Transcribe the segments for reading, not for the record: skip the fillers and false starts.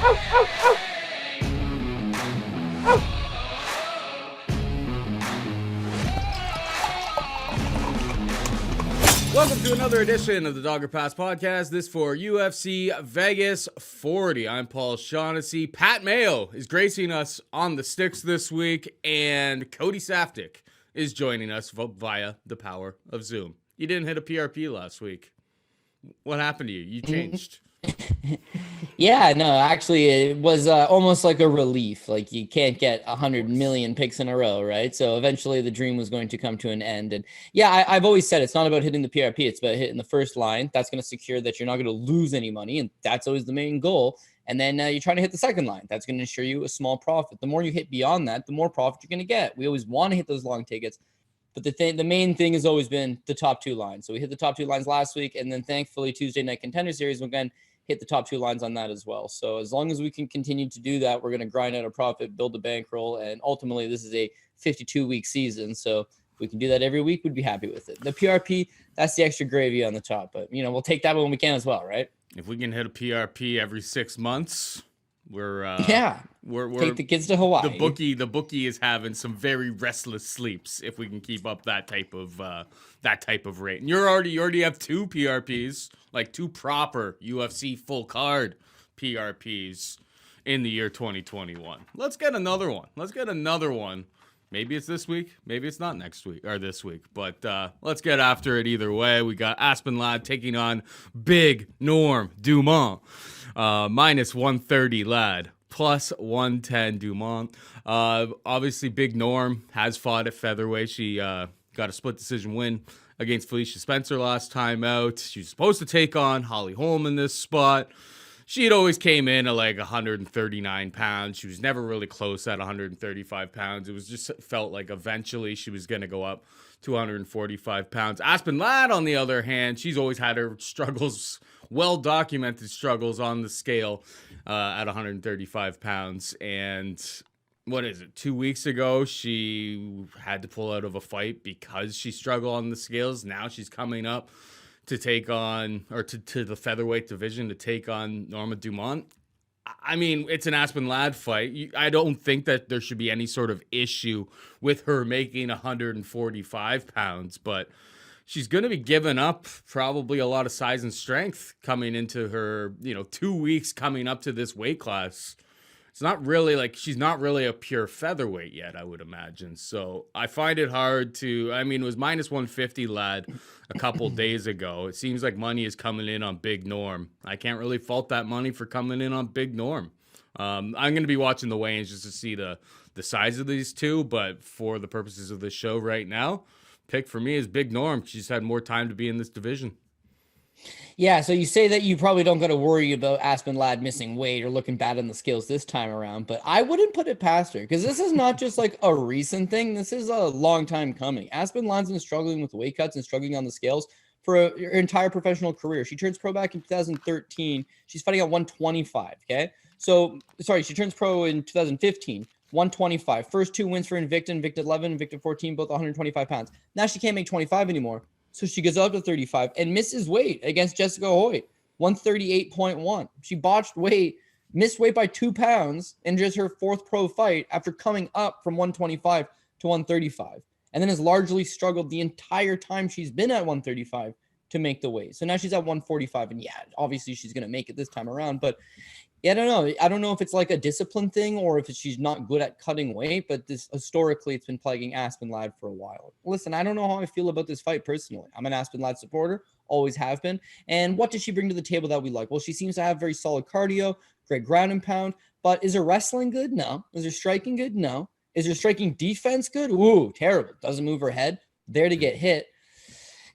Welcome to another edition of the Dogger Pass Podcast. This for UFC Vegas 40. I'm Paul Shaughnessy. Pat Mayo is gracing us on the sticks this week, and Cody Saftic is joining us via the power of Zoom. You didn't hit a PRP last week. What happened to you? You changed. Yeah, no, actually, it was almost like a relief. Like, you can't get 100 million picks in a row, right? So eventually the dream was going to come to an end. And yeah, I've always said it's not about hitting the PRP. It's about hitting the first line. That's going to secure that you're not going to lose any money. And that's always the main goal. And then you're trying to hit the second line. That's going to ensure you a small profit. The more you hit beyond that, the more profit you're going to get. We always want to hit those long tickets. But the main thing has always been the top two lines. So we hit the top two lines last week. And then thankfully, Tuesday Night Contender Series, again, hit the top two lines on that as well. So as long as we can continue to do that, we're going to grind out a profit, build a bankroll, and ultimately this is a 52-week season. So if we can do that every week, we'd be happy with it. The PRP, that's the extra gravy on the top, but we'll take that when we can as well, right? If we can hit a PRP every 6 months, we're take the kids to Hawaii. The bookie is having some very restless sleeps if we can keep up that type of rate. And you already have two PRPs, like two proper UFC full card PRPs in the year 2021. Let's get another one. Maybe it's this week, maybe it's not next week or this week, but let's get after it either way. We got Aspen Lad taking on Big Norm Dumont. Minus 130 Lad, plus 110 Dumont. Obviously, Big Norm has fought at featherweight. She got a split decision win against Felicia Spencer last time out. She was supposed to take on Holly Holm in this spot. She had always came in at like 139 pounds. She was never really close at 135 pounds. It was just felt like eventually she was going to go up to 145 pounds. Aspen Ladd, on the other hand, she's always had her struggles, well-documented struggles on the scale at 135 pounds. And what is it, 2 weeks ago, she had to pull out of a fight because she struggled on the scales. Now she's coming up to take on, or to the featherweight division to take on Norma Dumont. I mean, it's an Aspen Ladd fight. I don't think that there should be any sort of issue with her making 145 pounds, but she's going to be giving up probably a lot of size and strength coming into her, 2 weeks coming up to this weight class. It's not really like she's not really a pure featherweight yet, I would imagine. So I find it hard to, it was minus 150 Lad a couple days ago. It seems like money is coming in on Big Norm. I can't really fault that money for coming in on Big Norm. I'm going to be watching the weigh-ins just to see the size of these two, but for the purposes of the show right now, pick for me is Big Norm. She's had more time to be in this division. Yeah, so you say that you probably don't got to worry about Aspen Ladd missing weight or looking bad on the scales this time around, but I wouldn't put it past her because this is not just like a recent thing. This is a long time coming. Aspen Ladd's been struggling with weight cuts and struggling on the scales for her entire professional career. She turns pro back in 2013. She's fighting at 125, okay? She turns pro in 2015. 125. First two wins for Invicta, Invicta 11, Invicta 14, both 125 pounds. Now she can't make 25 anymore. So she goes up to 35 and misses weight against Jessica Hoyt, 138.1. She botched weight, missed weight by 2 pounds in just her fourth pro fight after coming up from 125 to 135. And then has largely struggled the entire time she's been at 135 to make the weight. So now she's at 145. And yeah, obviously she's going to make it this time around. But yeah, I don't know. I don't know if it's like a discipline thing or if she's not good at cutting weight, but this historically it's been plaguing Aspen Ladd for a while. Listen, I don't know how I feel about this fight personally. I'm an Aspen Ladd supporter, always have been. And what does she bring to the table that we like? Well, she seems to have very solid cardio, great ground and pound, but is her wrestling good? No. Is her striking good? No. Is her striking defense good? Ooh, terrible. Doesn't move her head. There to get hit.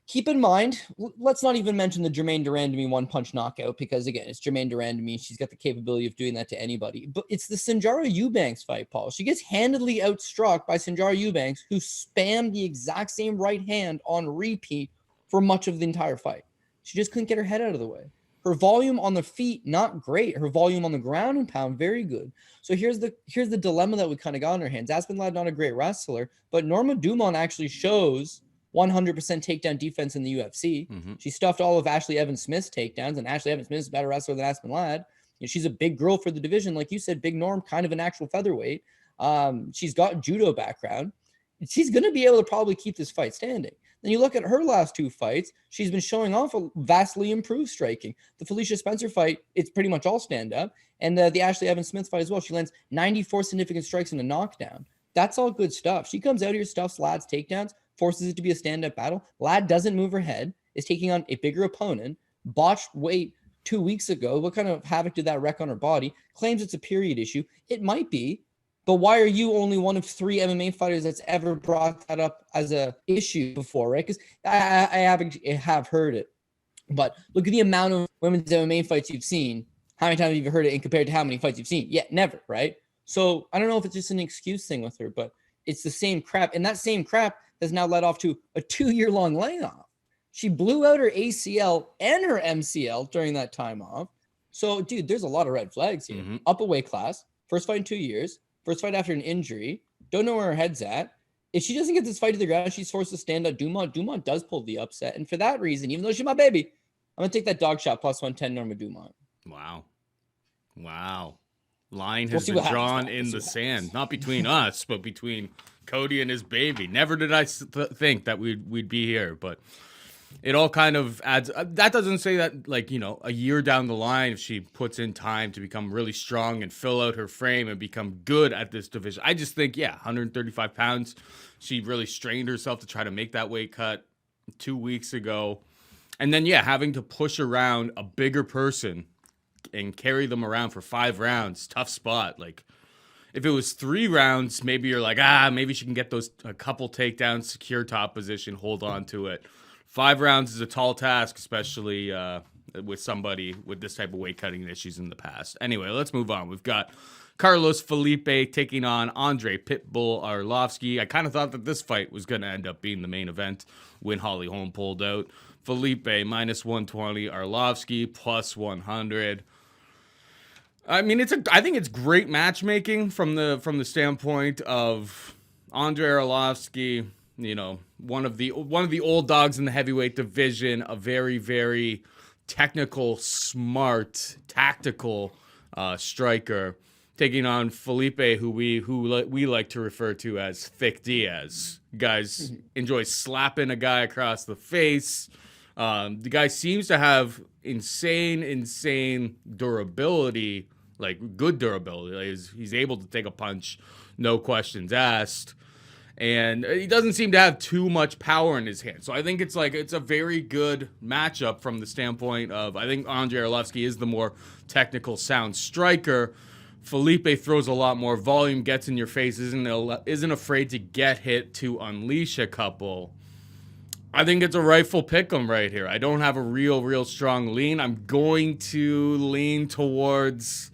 Keep in mind, let's not even mention the Germaine Durandamy one-punch knockout because, again, it's Germaine Durandamy. She's got the capability of doing that to anybody. But it's the Sijara Eubanks fight, Paul. She gets handedly outstruck by Sijara Eubanks, who spammed the exact same right hand on repeat for much of the entire fight. She just couldn't get her head out of the way. Her volume on the feet, not great. Her volume on the ground and pound, very good. So here's the dilemma that we kind of got in our hands. Aspen Ladd, not a great wrestler, but Norma Dumont actually shows 100% takedown defense in the UFC. Mm-hmm. She stuffed all of Ashley Evans Smith's takedowns, and Ashley Evans Smith is a better wrestler than Aspen Ladd. she's a big girl for the division. Like you said, Big Norm, kind of an actual featherweight. She's got judo background. She's going to be able to probably keep this fight standing. Then you look at her last 2 fights, she's been showing off a vastly improved striking. The Felicia Spencer fight, it's pretty much all stand up. And the Ashley Evans Smith fight as well. She lands 94 significant strikes in a knockdown. That's all good stuff. She comes out here, stuffs Lad's takedowns, forces it to be a stand-up battle. Lad doesn't move her head, is taking on a bigger opponent, botched weight 2 weeks ago. What kind of havoc did that wreak on her body? Claims it's a period issue. It might be. But why are you only one of 3 MMA fighters that's ever brought that up as a issue before, right? Because I have heard it. But look at the amount of women's MMA fights you've seen. How many times have you heard it and compared to how many fights you've seen? Yeah, never, right? So I don't know if it's just an excuse thing with her, but it's the same crap. And that same crap has now led off to a 2-year-long layoff. She blew out her ACL and her MCL during that time off. So, dude, there's a lot of red flags here. Mm-hmm. Up a weight class, first fight in 2 years. First fight after an injury. Don't know where her head's at. If she doesn't get this fight to the ground, she's forced to stand up Dumont. Dumont does pull the upset. And for that reason, even though she's my baby, I'm going to take that dog shot plus 110 Norma Dumont. Wow. Line has been drawn in the sand. Not between us, but between Cody and his baby. Never did I think that we'd be here, but it all kind of adds. That doesn't say that, like, a year down the line, if she puts in time to become really strong and fill out her frame and become good at this division. I just think, 135 pounds. She really strained herself to try to make that weight cut 2 weeks ago. And then, having to push around a bigger person and carry them around for 5 rounds, tough spot. Like, if it was 3 rounds, maybe you're like, maybe she can get a couple takedowns, secure top position, hold on to it. 5 rounds is a tall task, especially with somebody with this type of weight cutting issues in the past. Anyway, let's move on. We've got Carlos Felipe taking on Andrei Pitbull Arlovski. I kind of thought that this fight was going to end up being the main event when Holly Holm pulled out. Felipe minus 120, Arlovski plus 100. I mean, I think it's great matchmaking from the standpoint of Andrei Arlovski. One of the old dogs in the heavyweight division, a very, very technical, smart, tactical striker, taking on Felipe, who we like to refer to as Thick Diaz. Guys enjoys slapping a guy across the face. The guy seems to have insane durability, like good durability. Like he's able to take a punch, no questions asked. And he doesn't seem to have too much power in his hand. So I think it's a very good matchup from the standpoint of, I think Andrei Arlovski is the more technical, sound striker. Felipe throws a lot more volume, gets in your face, isn't afraid to get hit to unleash a couple. I think it's a rightful pick'em right here. I don't have a real strong lean. I'm going to lean towards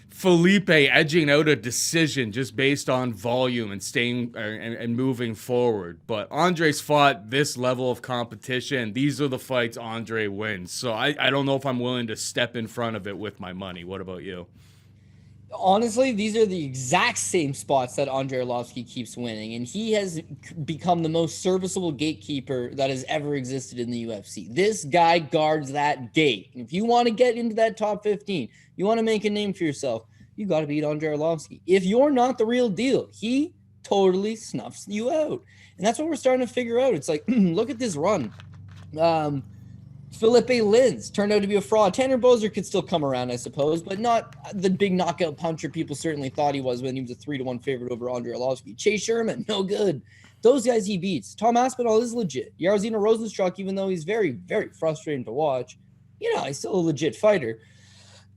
Felipe edging out a decision just based on volume and staying and moving forward. But Andrei's fought this level of competition. These are the fights Andrei wins. So I don't know if I'm willing to step in front of it with my money. What about you? Honestly, these are the exact same spots that Andrei Arlovski keeps winning, and he has become the most serviceable gatekeeper that has ever existed in the UFC. This guy guards that gate. If you want to get into that top 15, you want to make a name for yourself, you got to beat Andrei Arlovski. If you're not the real deal, he totally snuffs you out. And that's what we're starting to figure out. It's like, look at this run. Felipe Lins turned out to be a fraud. Tanner Boser could still come around, I suppose, but not the big knockout puncher people certainly thought he was when he was a 3-1 favorite over Andrei Arlovski. Chase Sherman, no good. Those guys he beats. Tom Aspinall is legit. Jairzinho Rosenstruck, even though he's very, very frustrating to watch, he's still a legit fighter.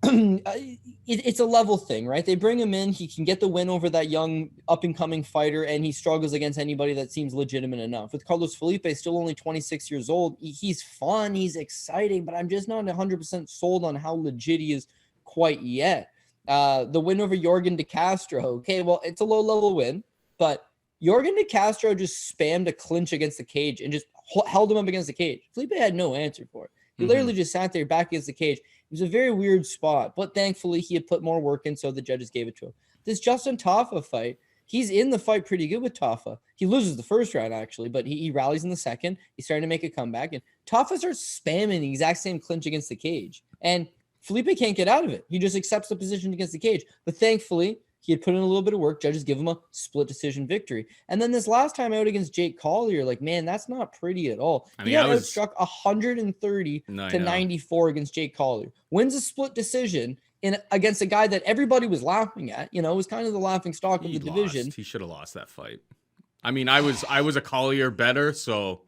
It's a level thing, right? They bring him in. He can get the win over that young up-and-coming fighter, and he struggles against anybody that seems legitimate enough. With Carlos Felipe, still only 26 years old, he's fun, he's exciting, but I'm just not 100% sold on how legit he is quite yet. The win over Yorgan De Castro, okay, well, it's a low-level win, but Yorgan De Castro just spammed a clinch against the cage and just held him up against the cage. Felipe had no answer for it. He literally just sat there back against the cage. It was a very weird spot, but thankfully he had put more work in, so the judges gave it to him. This Justin Tafa fight, he's in the fight pretty good with Tafa. He loses the first round, actually, but he rallies in the second. He's starting to make a comeback, and Tafa starts spamming the exact same clinch against the cage. And Felipe can't get out of it. He just accepts the position against the cage. But thankfully, he had put in a little bit of work. Judges give him a split decision victory. And then this last time out against Jake Collier, like, man, that's not pretty at all. He got outstruck 130 to 94 against Jake Collier. Wins a split decision against a guy that everybody was laughing at. You know, it was kind of the laughing stock of the division. He should have lost that fight. I mean, I was a Collier better, so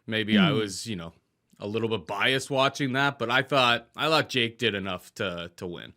maybe I was, you know, a little bit biased watching that, but I thought Jake did enough to win.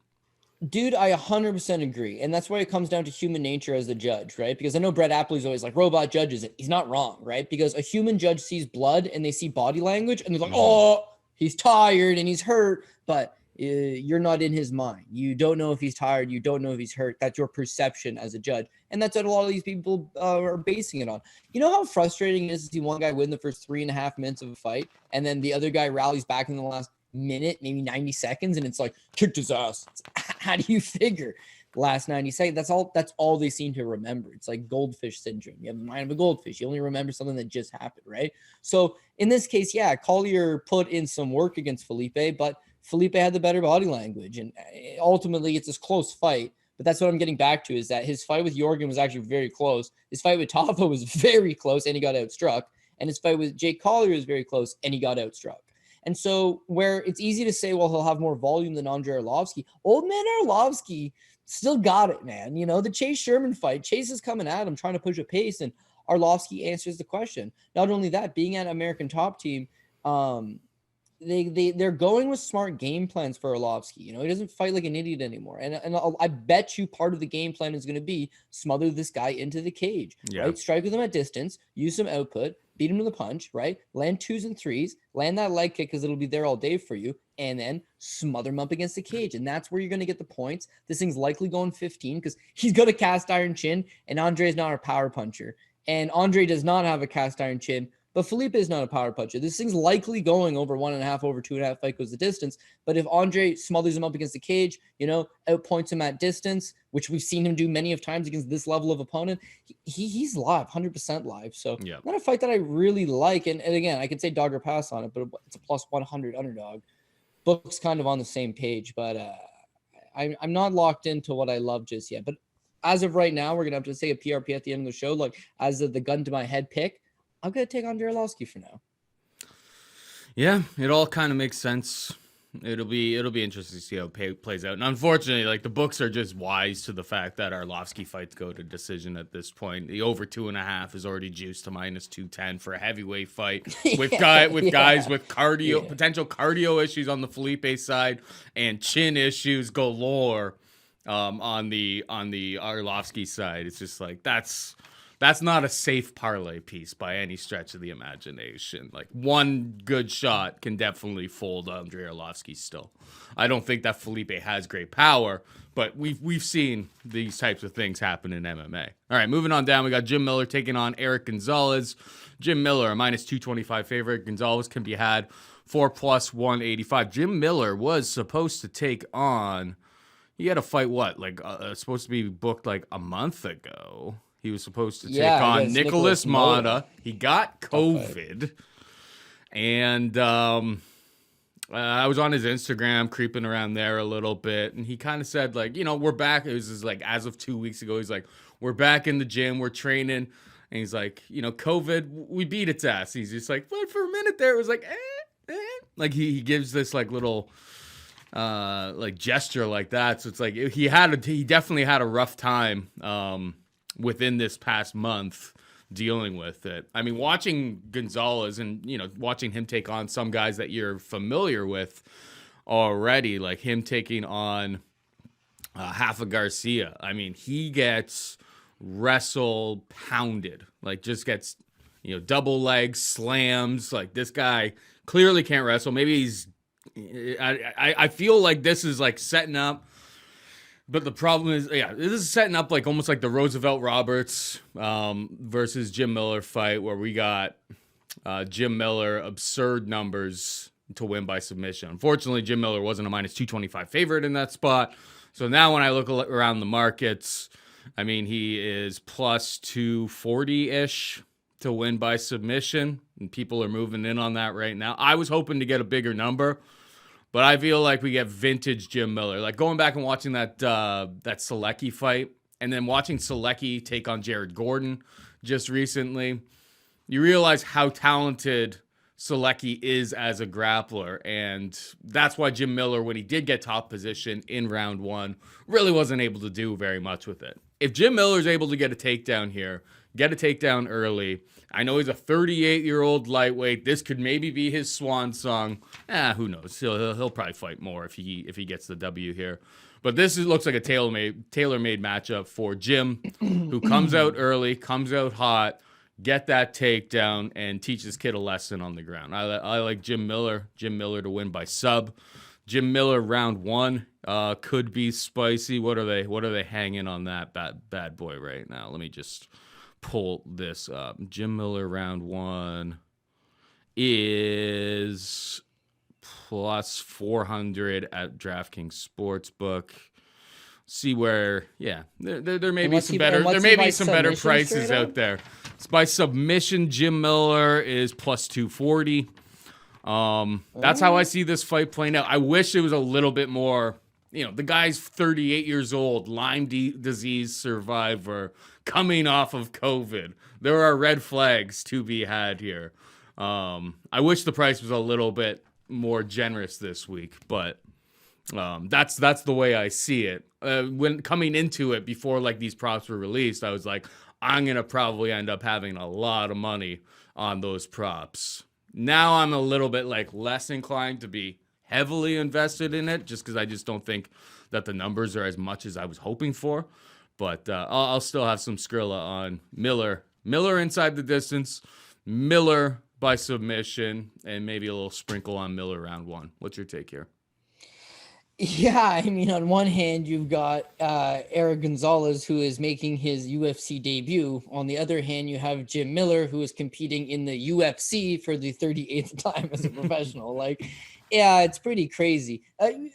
Dude, I 100% agree. And that's why it comes down to human nature as the judge, right? Because I know Brett Appley's always like, robot judges. He's not wrong, right? Because a human judge sees blood and they see body language and they're like, oh, he's tired and he's hurt. But you're not in his mind. You don't know if he's tired. You don't know if he's hurt. That's your perception as a judge. And that's what a lot of these people are basing it on. You know how frustrating it is to see one guy win the first 3.5 minutes of a fight and then the other guy rallies back in the last minute, maybe 90 seconds, and it's like, kicked his ass. How do you figure last 90 seconds? That's all they seem to remember. It's like goldfish syndrome. You have the mind of a goldfish. You only remember something that just happened, right? So in this case, yeah, Collier put in some work against Felipe, but Felipe had the better body language, and ultimately it's this close fight. But that's what I'm getting back to, is that his fight with Jorgen was actually very close. His fight with Tafa was very close, and he got outstruck. And his fight with Jake Collier was very close, and he got outstruck. And so where it's easy to say, well, he'll have more volume than Andrei Arlovski, old man Arlovski still got it, man. You know, the Chase Sherman fight, Chase is coming at him, trying to push a pace, and Arlovski answers the question. Not only that, being at American Top Team, they're going with smart game plans for Arlovski. You know, he doesn't fight like an idiot anymore. And I bet you part of the game plan is going to be smother this guy into the cage, right? Strike with him at distance, use some output, beat him to the punch, right? Land 2s and 3s, land that leg kick because it'll be there all day for you, and then smother him up against the cage. And that's where you're going to get the points. This thing's likely going 15 because he's got a cast iron chin, and Andrei's not a power puncher. And Andrei does not have a cast iron chin, but Felipe is not a power puncher. This thing's likely going over 1.5, over 2.5, fight goes the distance. But if Andrei smothers him up against the cage, you know, outpoints him at distance, which we've seen him do many of times against this level of opponent, he's live, 100% live. So not a fight that I really like. And again, I could say dog or pass on it, but it's a plus 100 underdog. Book's kind of on the same page, but I'm not locked into what I love just yet. But as of right now, we're going to have to say a PRP at the end of the show. Like, as of the gun to my head pick, I'm going to take Andrei Arlovski for now. Yeah, it all kind of makes sense. It'll be interesting to see how it plays out. And unfortunately, like, the books are just wise to the fact that Arlovski fights go to decision at this point. The over 2.5 is already juiced to minus 210 for a heavyweight fight with guys with cardio, potential cardio issues on the Felipe side and chin issues galore on the Arlovski side. It's just like, that's not a safe parlay piece by any stretch of the imagination. Like, one good shot can definitely fold Andrei Arlovski still. I don't think that Felipe has great power, but we've seen these types of things happen in MMA. All right, moving on down, we got Jim Miller taking on Erick Gonzalez. Jim Miller, a minus 225 favorite. Gonzalez can be had for plus 185. Jim Miller was supposed to take on, he had a fight, supposed to be booked like a month ago. He was supposed to take on Nicholas Mata. He got COVID. And I was on his Instagram creeping around there a little bit. And he kind of said, like, you know, we're back. It was just like as of 2 weeks ago. He's like, we're back in the gym. We're training. And he's like, you know, COVID, we beat its ass. He's just like, but for a minute there, it was like, Like he gives this like little like gesture like that. So it's like he definitely had a rough time within this past month dealing with it. I mean, watching Gonzalez and, you know, watching him take on some guys that you're familiar with already, like him taking on Rafa Garcia. I mean, he gets wrestle pounded, like just gets, you know, double leg slams. Like, this guy clearly can't wrestle. Maybe I feel like this is like setting up. But the problem is, this is setting up like almost like the Roosevelt Roberts versus Jim Miller fight, where we got Jim Miller absurd numbers to win by submission. Unfortunately, Jim Miller wasn't a minus 225 favorite in that spot. So now when I look around the markets, I mean, he is plus 240-ish to win by submission, and people are moving in on that right now. I was hoping to get a bigger number, but I feel like we get vintage Jim Miller. Like going back and watching that Selecki fight, and then watching Selecki take on Jared Gordon just recently, you realize how talented Selecki is as a grappler, and that's why Jim Miller, when he did get top position in round 1, really wasn't able to do very much with it. If Jim Miller's able to get a takedown here, get a takedown early, I know he's a 38-year-old lightweight. This could maybe be his swan song. Who knows? He'll probably fight more if he gets the W here. But looks like a tailor-made matchup for Jim, who comes out early, comes out hot, get that takedown, and teach this kid a lesson on the ground. I like Jim Miller to win by sub. Jim Miller round 1 could be spicy. What are they hanging on that bad boy right now? Let me just pull this up. Jim Miller round 1 is plus 400 at DraftKings Sportsbook. See where, there may be some better prices out there. It's by submission. Jim Miller is plus 240. That's how I see this fight playing out. I wish it was a little bit more. The guy's 38 years old, Lyme disease survivor, coming off of COVID. There are red flags to be had here. I wish the price was a little bit more generous this week, but that's the way I see it. When coming into it, before like these props were released, I was like, I'm gonna probably end up having a lot of money on those props. Now I'm a little bit like less inclined to be heavily invested in it, just because I just don't think that the numbers are as much as I was hoping for. But I'll still have some Skrilla on Miller inside the distance, Miller by submission, and maybe a little sprinkle on Miller round 1. What's your take here? Yeah, I mean, on one hand, you've got Erick Gonzalez, who is making his UFC debut. On the other hand, you have Jim Miller, who is competing in the UFC for the 38th time as a professional. Yeah, it's pretty crazy.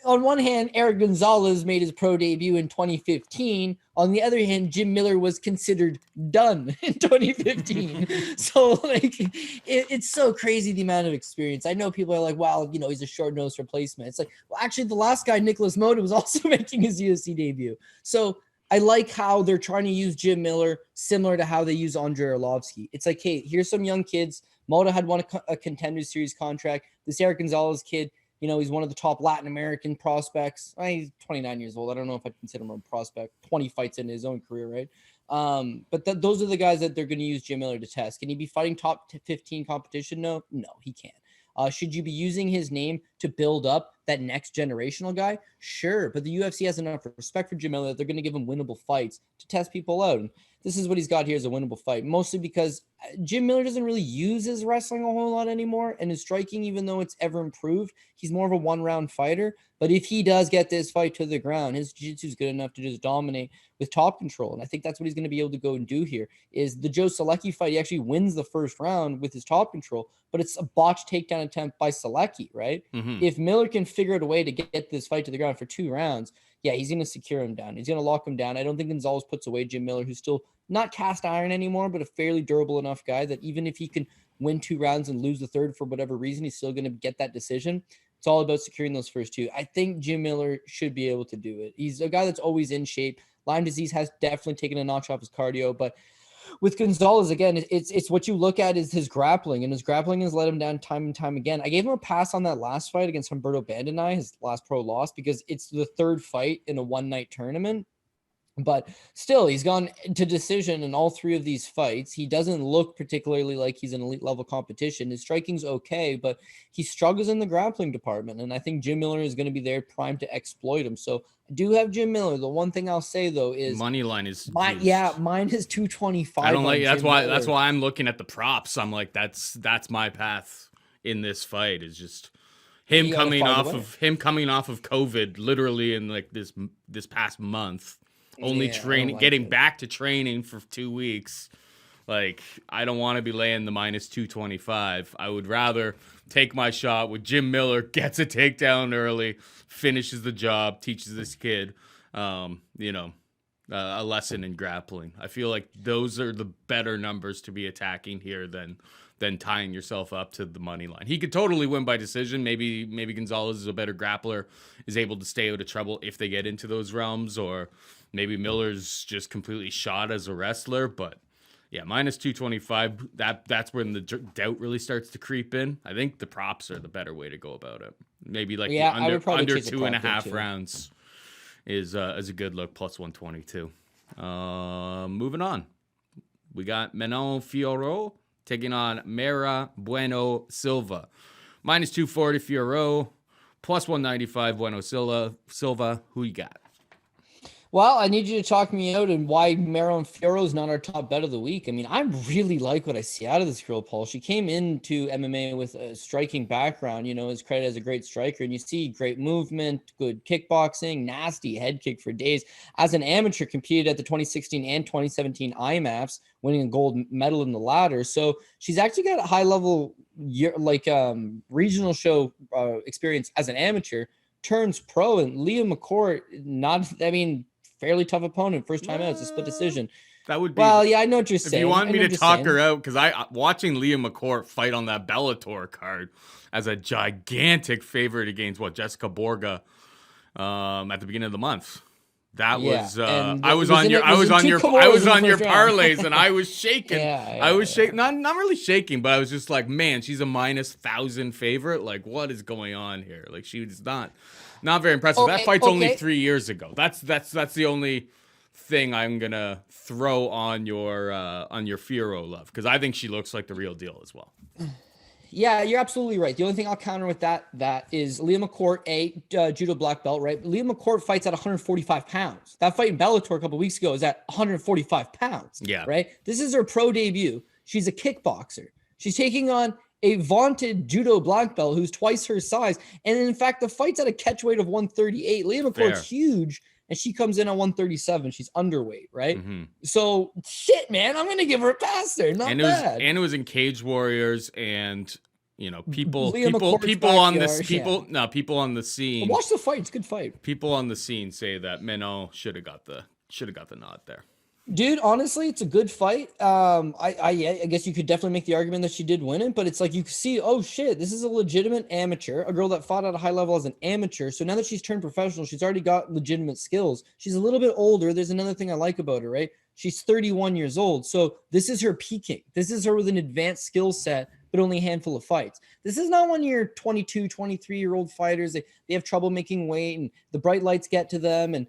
On one hand, Erick Gonzalez made his pro debut in 2015. On the other hand, Jim Miller was considered done in 2015. So, it's so crazy, the amount of experience. I know people are like, wow, he's a short-nosed replacement. It's like, well, actually, the last guy, Nicholas Moda, was also making his UFC debut. So I like how they're trying to use Jim Miller similar to how they use Andrei Arlovski. It's like, hey, here's some young kids. Moda had won a Contender Series contract. This Erick Gonzalez kid, he's one of the top Latin American prospects. He's 29 years old. I don't know if I'd consider him a prospect. 20 fights in his own career, right? But those are the guys that they're going to use Jim Miller to test. Can he be fighting top 15 competition? No, he can't. Should you be using his name to build up that next generational guy? Sure, but the UFC has enough respect for Jim Miller that they're going to give him winnable fights to test people out. And this is what he's got here as a winnable fight, mostly because Jim Miller doesn't really use his wrestling a whole lot anymore, and his striking, even though it's ever improved, he's more of a one-round fighter. But if he does get this fight to the ground, his jiu-jitsu is good enough to just dominate with top control, and I think that's what he's going to be able to go and do here. Is the Joe Selecki fight, he actually wins the first round with his top control, but it's a botched takedown attempt by Selecki, right? Mm-hmm. If Miller can figure out a way to get this fight to the ground for 2 rounds, yeah, he's going to secure him down. He's going to lock him down. I don't think Gonzalez puts away Jim Miller, who's still not cast iron anymore, but a fairly durable enough guy that even if he can win 2 rounds and lose the third for whatever reason, he's still going to get that decision. It's all about securing those first 2. I think Jim Miller should be able to do it. He's a guy that's always in shape. Lyme disease has definitely taken a notch off his cardio, but with Gonzalez, again, it's what you look at is his grappling, and his grappling has let him down time and time again. I gave him a pass on that last fight against Humberto Bandenay, his last pro loss, because it's the 3rd fight in a one-night tournament. But still, he's gone to decision in all 3 of these fights. He doesn't look particularly like he's an elite level competition. His striking's okay, but he struggles in the grappling department. And I think Jim Miller is going to be there primed to exploit him. So I do have Jim Miller. The one thing I'll say though is money line is mine is 225. I don't like that's why I'm looking at the props. I'm like, that's my path in this fight is just him coming off of COVID literally in like this past month. Only training, getting back to training for 2 weeks. Like, I don't want to be laying the minus 225. I would rather take my shot with Jim Miller, gets a takedown early, finishes the job, teaches this kid, a lesson in grappling. I feel like those are the better numbers to be attacking here than than tying yourself up to the money line. He could totally win by decision. Maybe Gonzalez is a better grappler, is able to stay out of trouble if they get into those realms, or maybe Miller's just completely shot as a wrestler. But yeah, minus 225, that's when the doubt really starts to creep in. I think the props are the better way to go about it. Maybe like the under 2.5 rounds is a good look, plus 122. Moving on. We got Manon Fiorot taking on Mayra Bueno Silva. Minus 240 Fiorot, plus 195 Bueno Silva. Who you got? Well, I need you to talk me out and why Manon Fiorot is not our top bet of the week. I mean, I really like what I see out of this girl, Paul. She came into MMA with a striking background, is credited as a great striker. And you see great movement, good kickboxing, nasty head kick for days. As an amateur, competed at the 2016 and 2017 IMAFs, winning a gold medal in the latter. So she's actually got a high-level regional show experience as an amateur, turns pro. And Leah McCourt, fairly tough opponent. First time out, it's a split decision. That would be. Well, yeah, I know what you're saying. If you want me to talk her out, because watching Leah McCourt fight on that Bellator card as a gigantic favorite against Jessica Borga at the beginning of the month. That was I was on your parlays and I was shaking. I was shaking, not really shaking, but I was just like, man, she's a minus 1,000 favorite. Like, what is going on here? Like, she was not very impressive. That fight's only 3 years ago. That's the only thing I'm gonna throw on your Fiorot love, because I think she looks like the real deal as well. Yeah, you're absolutely right. The only thing I'll counter with that is Leah McCourt, judo black belt, right? Leah McCourt fights at 145 pounds. That fight in Bellator a couple weeks ago is at 145 pounds. Yeah. Right? This is her pro debut. She's a kickboxer. She's taking on a vaunted judo black belt who's twice her size. And in fact, the fight's at a catch weight of 138. Leah McCourt's huge, and she comes in at 137. She's underweight, right? Mm-hmm. So, shit, man, I'm going to give her a pass there. Not bad. And it was in Cage Warriors, and, people on the scene. Watch the fight. It's a good fight. People on the scene say that Manon should have got the nod there. Dude, honestly, it's a good fight. I guess you could definitely make the argument that she did win it, but it's like you see, oh shit, this is a legitimate amateur, a girl that fought at a high level as an amateur. So now that she's turned professional, she's already got legitimate skills. She's a little bit older. There's another thing I like about her, right? She's 31 years old. So this is her peaking. This is her with an advanced skill set, but only a handful of fights. This is not one of your 22, 23-year-old fighters. They have trouble making weight, and the bright lights get to them. And,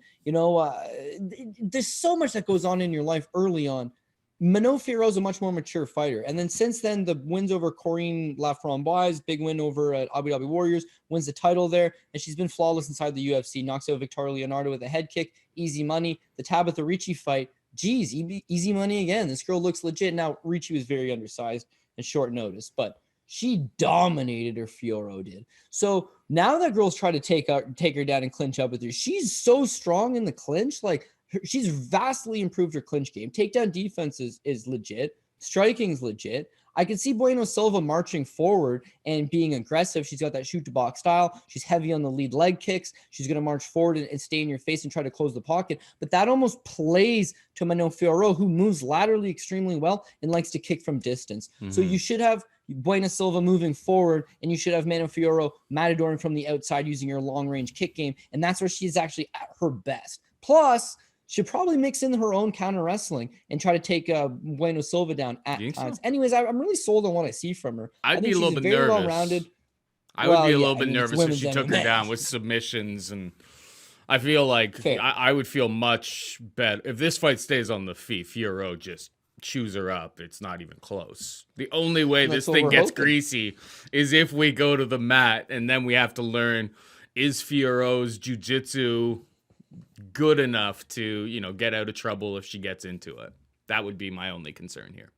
there's so much that goes on in your life early on. Manon Fiorot is a much more mature fighter. And then since then, the wins over Corinne Laframboise, big win over at Abu Dhabi Warriors, wins the title there. And she's been flawless inside the UFC, knocks out Victoria Leonardo with a head kick, easy money. The Tabitha Ricci fight, geez, easy money again. This girl looks legit. Now, Ricci was very undersized and short notice, but she dominated her. Fiorot did. So now that girls try to take her down and clinch up with her, she's so strong in the clinch. Like, she's vastly improved her clinch game. Takedown defense is legit. Striking's legit. I can see Bueno Silva marching forward and being aggressive. She's got that shoot to box style. She's heavy on the lead leg kicks. She's going to march forward and stay in your face and try to close the pocket. But that almost plays to Manon Fiorot, who moves laterally extremely well and likes to kick from distance. Mm-hmm. So you should have Bueno Silva moving forward, and you should have Manon Fiorot matadoring from the outside using her long-range kick game. And that's where she's actually at her best. Plus, she'll probably mix in her own counter wrestling and try to take Bueno Silva down at times. So? Anyways, I'm really sold on what I see from her. I'd be a little bit nervous. Well-rounded. I would be a little bit nervous if she took her down with submissions, and I feel like I would feel much better if this fight stays on the feet. Fiorot just chews her up. It's not even close. The only way this thing gets greasy is if we go to the mat, and then we have to learn, is Fiorot's jiu-jitsu good enough to, get out of trouble if she gets into it? That would be my only concern here.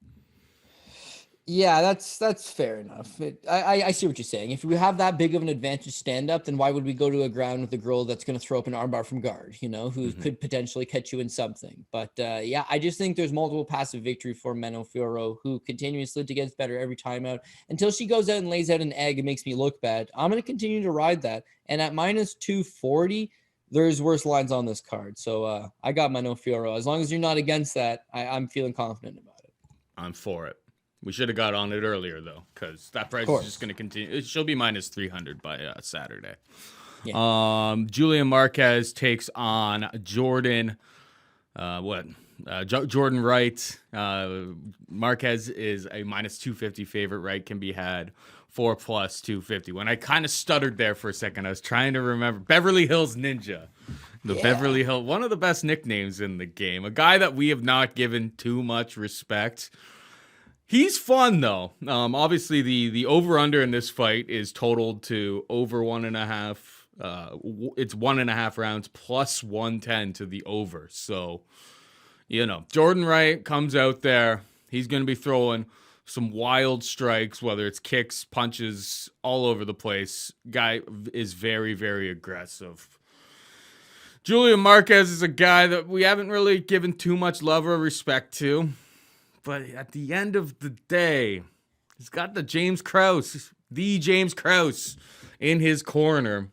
Yeah, that's fair enough. I see what you're saying. If we have that big of an advantage stand up, then why would we go to a ground with a girl that's going to throw up an armbar from guard, who could potentially catch you in something? But yeah, I just think there's multiple passive victory for Manon Fiorot, who continuously gets better every time out until she goes out and lays out an egg and makes me look bad. I'm going to continue to ride that. And at minus 240, there's worse lines on this card. So I got Manon Fiorot. As long as you're not against that, I'm feeling confident about it. I'm for it. We should have got on it earlier, though, because that price is just going to continue. She'll be minus 300 by Saturday. Yeah. Julian Marquez takes on Jordan. Jordan Wright. Marquez is a minus 250 favorite. Wright can be had 4 plus 250. When I kind of stuttered there for a second, I was trying to remember Beverly Hills Ninja. Beverly Hill, one of the best nicknames in the game. A guy that we have not given too much respect. He's fun, though. Obviously, the over-under in this fight is totaled to over 1.5. It's 1.5 rounds plus 110 to the over. So, Jordan Wright comes out there. He's going to be throwing some wild strikes, whether it's kicks, punches, all over the place. Guy is very, very aggressive. Julian Marquez is a guy that we haven't really given too much love or respect to. But at the end of the day, he's got the James Krause in his corner.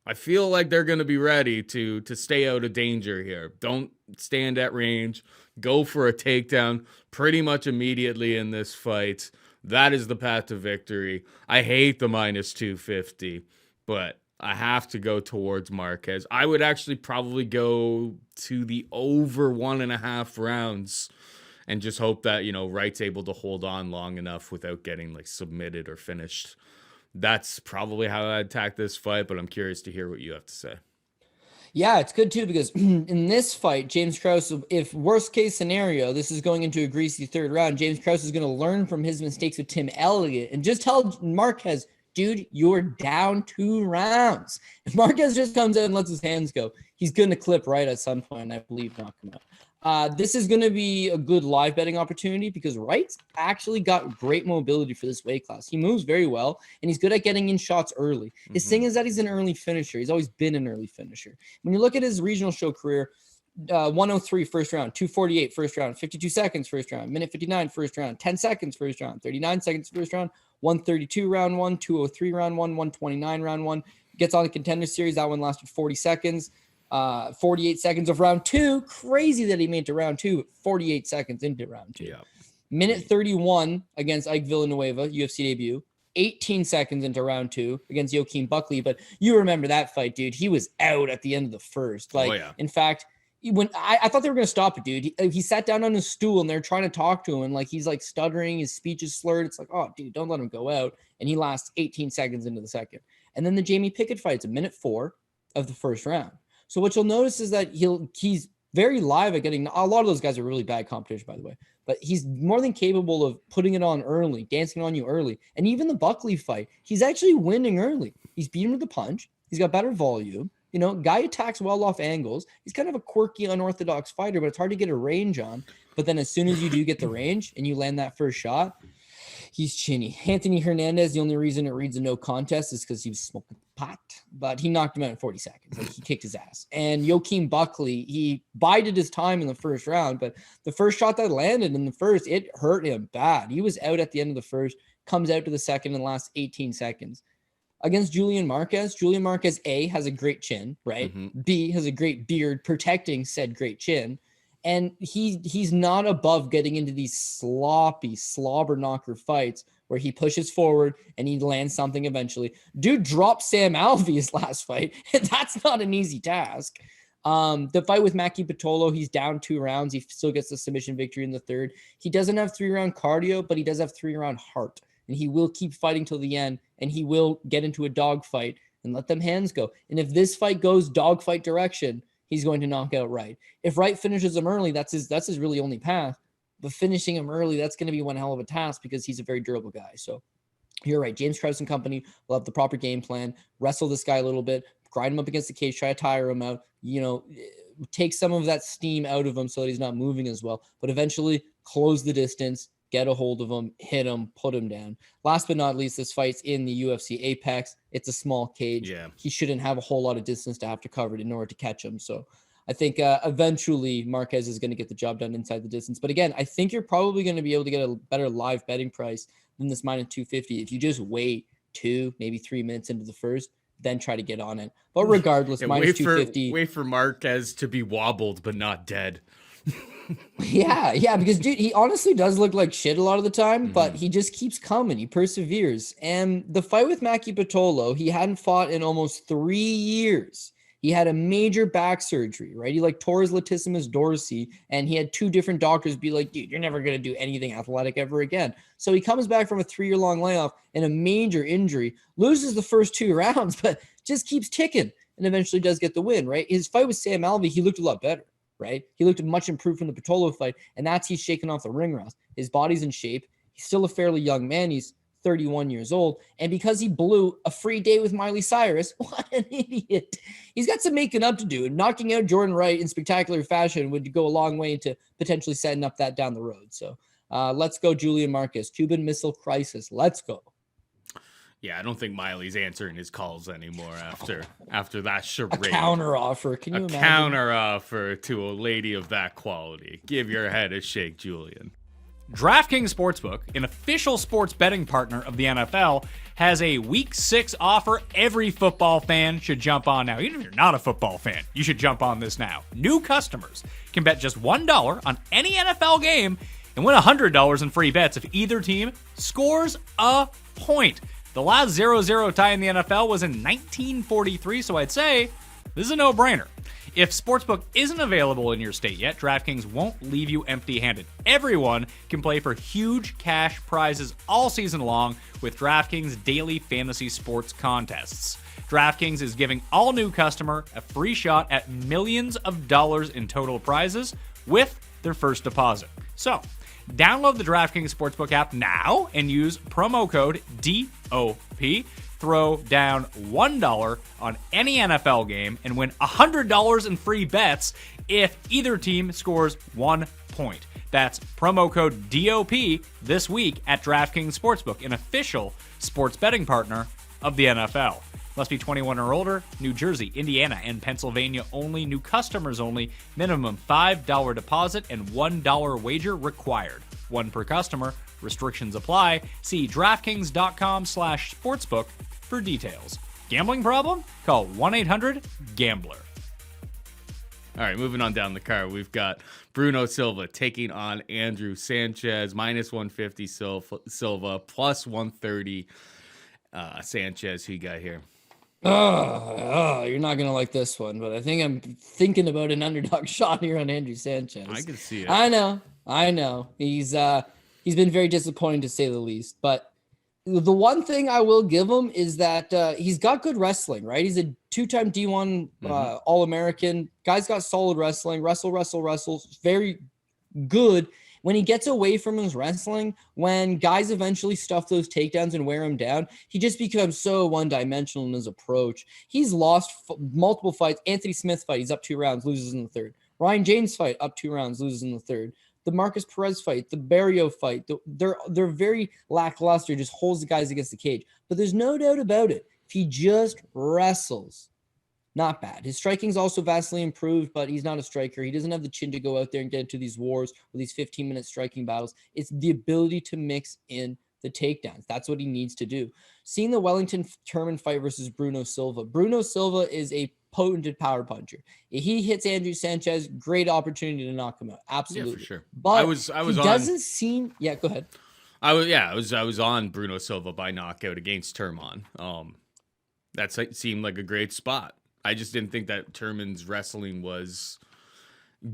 I feel like they're going to be ready to stay out of danger here. Don't stand at range. Go for a takedown pretty much immediately in this fight. That is the path to victory. I hate the minus 250, but I have to go towards Marquez. I would actually probably go to the over 1.5 rounds. And just hope that, Wright's able to hold on long enough without getting submitted or finished. That's probably how I attack this fight, but I'm curious to hear what you have to say. Yeah, it's good too, because in this fight, James Krause, if worst case scenario, this is going into a greasy third round, James Krause is going to learn from his mistakes with Tim Elliott and just tell Marquez, dude, you're down 2 rounds. If Marquez just comes out and lets his hands go, he's going to clip Wright at some point, and I believe knock him out. This is going to be a good live betting opportunity because Wright's actually got great mobility for this weight class. He moves very well, and he's good at getting in shots early. His thing is that he's an early finisher. He's always been an early finisher. When you look at his regional show career, 103 first round, 248 first round, 52 seconds first round, minute 59 first round, 10 seconds first round, 39 seconds first round, 132 round 1, 203 round 1, 129 round 1. Gets on the Contender Series. That one lasted 40 seconds. 48 seconds of round 2. Crazy that he made to round 2, 48 seconds into round 2. Yeah. Minute 31 against Ike Villanueva, UFC debut. 18 seconds into round 2 against Joaquin Buckley. But you remember that fight, dude. He was out at the end of the first. In fact, when I thought they were going to stop it, dude. He sat down on his stool and they're trying to talk to him. And he's stuttering. His speech is slurred. It's oh, dude, don't let him go out. And he lasts 18 seconds into the second. And then the Jamie Pickett fight's a minute 4 of the first round. So what you'll notice is that he's very live at getting, a lot of those guys are really bad competition, by the way, but he's more than capable of putting it on early, dancing on you early. And even the Buckley fight, he's actually winning early. He's beating with a punch. He's got better volume. Guy attacks well off angles. He's kind of a quirky, unorthodox fighter, but it's hard to get a range on. But then as soon as you do get the range and you land that first shot, he's chinny. Anthony Hernandez, the only reason it reads a no contest is because he was smoking pot, but he knocked him out in 40 seconds. He kicked his ass. And Joaquin Buckley, he bided his time in the first round, but the first shot that landed in the first, it hurt him bad. He was out at the end of the first, comes out to the second in the last 18 seconds. Against Julian Marquez, A, has a great chin, right? Mm-hmm. B, has a great beard protecting said great chin. And he's not above getting into these sloppy slobber knocker fights where he pushes forward and he lands something eventually. Dude dropped Sam Alvey's last fight, and that's not an easy task. The fight with Maki Pitolo, he's down 2 rounds. He still gets the submission victory in the third. He doesn't have 3-round cardio, but he does have 3-round heart. And he will keep fighting till the end, and he will get into a dogfight and let them hands go. And if this fight goes dogfight direction, he's going to knock out Wright. If Wright finishes him early, that's his really only path. But finishing him early, that's going to be one hell of a task because he's a very durable guy. So you're right. James Krause and company will have the proper game plan, wrestle this guy a little bit, grind him up against the cage, try to tire him out, take some of that steam out of him so that he's not moving as well. But eventually close the distance, get a hold of him, hit him, put him down. Last but not least, this fight's in the UFC Apex. It's a small cage. Yeah. He shouldn't have a whole lot of distance to have to cover it in order to catch him. So I think eventually Marquez is going to get the job done inside the distance. But again, I think you're probably going to be able to get a better live betting price than this minus 250 if you just wait 2, maybe 3 minutes into the first, then try to get on it. But regardless, minus 250. Wait for Marquez to be wobbled but not dead. Yeah, because dude, he honestly does look like shit a lot of the time, but he just keeps coming. He perseveres. And the fight with Maki Pitolo, he hadn't fought in almost 3 years. He had a major back surgery, right? He like tore his latissimus dorsi, and he had 2 different doctors be like, dude, you're never going to do anything athletic ever again. So he comes back from a 3-year-long layoff and a major injury, loses the first 2 rounds, but just keeps ticking and eventually does get the win, right? His fight with Sam Alvey, he looked a lot better. Right? He looked much improved from the Pitolo fight, and he's shaking off the ring rust. His body's in shape. He's still a fairly young man. He's 31 years old. And because he blew a free day with Miley Cyrus, what an idiot. He's got some making up to do. And knocking out Jordan Wright in spectacular fashion would go a long way into potentially setting up that down the road. So let's go, Julian Marquez. Cuban Missile Crisis. Let's go. Yeah, I don't think Miley's answering his calls anymore after that charade. A counter offer. Can you imagine? A counter offer to a lady of that quality. Give your head a shake, Julian. DraftKings Sportsbook, an official sports betting partner of the NFL, has a Week 6 offer every football fan should jump on now. Even if you're not a football fan, you should jump on this now. New customers can bet just $1 on any NFL game and win $100 in free bets if either team scores a point. The last 0-0 tie in the NFL was in 1943, so I'd say this is a no-brainer. If Sportsbook isn't available in your state yet, DraftKings won't leave you empty-handed. Everyone can play for huge cash prizes all season long with DraftKings daily fantasy sports contests. DraftKings is giving all new customer a free shot at millions of dollars in total prizes with their first deposit. So, download the DraftKings Sportsbook app now and use promo code DOP. Throw down $1 on any NFL game and win $100 in free bets if either team scores 1 point. That's promo code DOP this week at DraftKings Sportsbook, an official sports betting partner of the NFL. Must be 21 or older. New Jersey, Indiana, and Pennsylvania only. New customers only. Minimum $5 deposit and $1 wager required. 1 per customer. Restrictions apply. See DraftKings.com/sportsbook for details. Gambling problem? Call 1-800-GAMBLER. All right, moving on down the card, we've got Bruno Silva taking on Andrew Sanchez, minus 150 Silva, plus 130 Sanchez. Who you got here? You're not going to like this one, but I think I'm thinking about an underdog shot here on Andrew Sanchez. I can see it. I know. He's been very disappointing to say the least, but the one thing I will give him is that he's got good wrestling, right? He's a 2-time D1 All-American. Guy's got solid wrestling, wrestles, very good. When he gets away from his wrestling, when guys eventually stuff those takedowns and wear him down, he just becomes so one-dimensional in his approach. He's lost multiple fights. Anthony Smith fight, he's up 2 rounds, loses in the 3rd. Ryan James fight, up 2 rounds, loses in the 3rd. The Marcus Perez fight, the Barrio fight, they're very lackluster, just holds the guys against the cage. But there's no doubt about it. If he just wrestles, not bad. His striking's also vastly improved, but he's not a striker. He doesn't have the chin to go out there and get into these wars or these 15-minute striking battles. It's the ability to mix in the takedowns. That's what he needs to do. Seeing the Wellington Turman fight versus Bruno Silva. Bruno Silva is a potent power puncher. If he hits Andrew Sanchez, great opportunity to knock him out. Absolutely. Yeah, for sure. But I was doesn't seem. Yeah, go ahead. I was on Bruno Silva by knockout against Turman. That seemed like a great spot. I just didn't think that Turman's wrestling was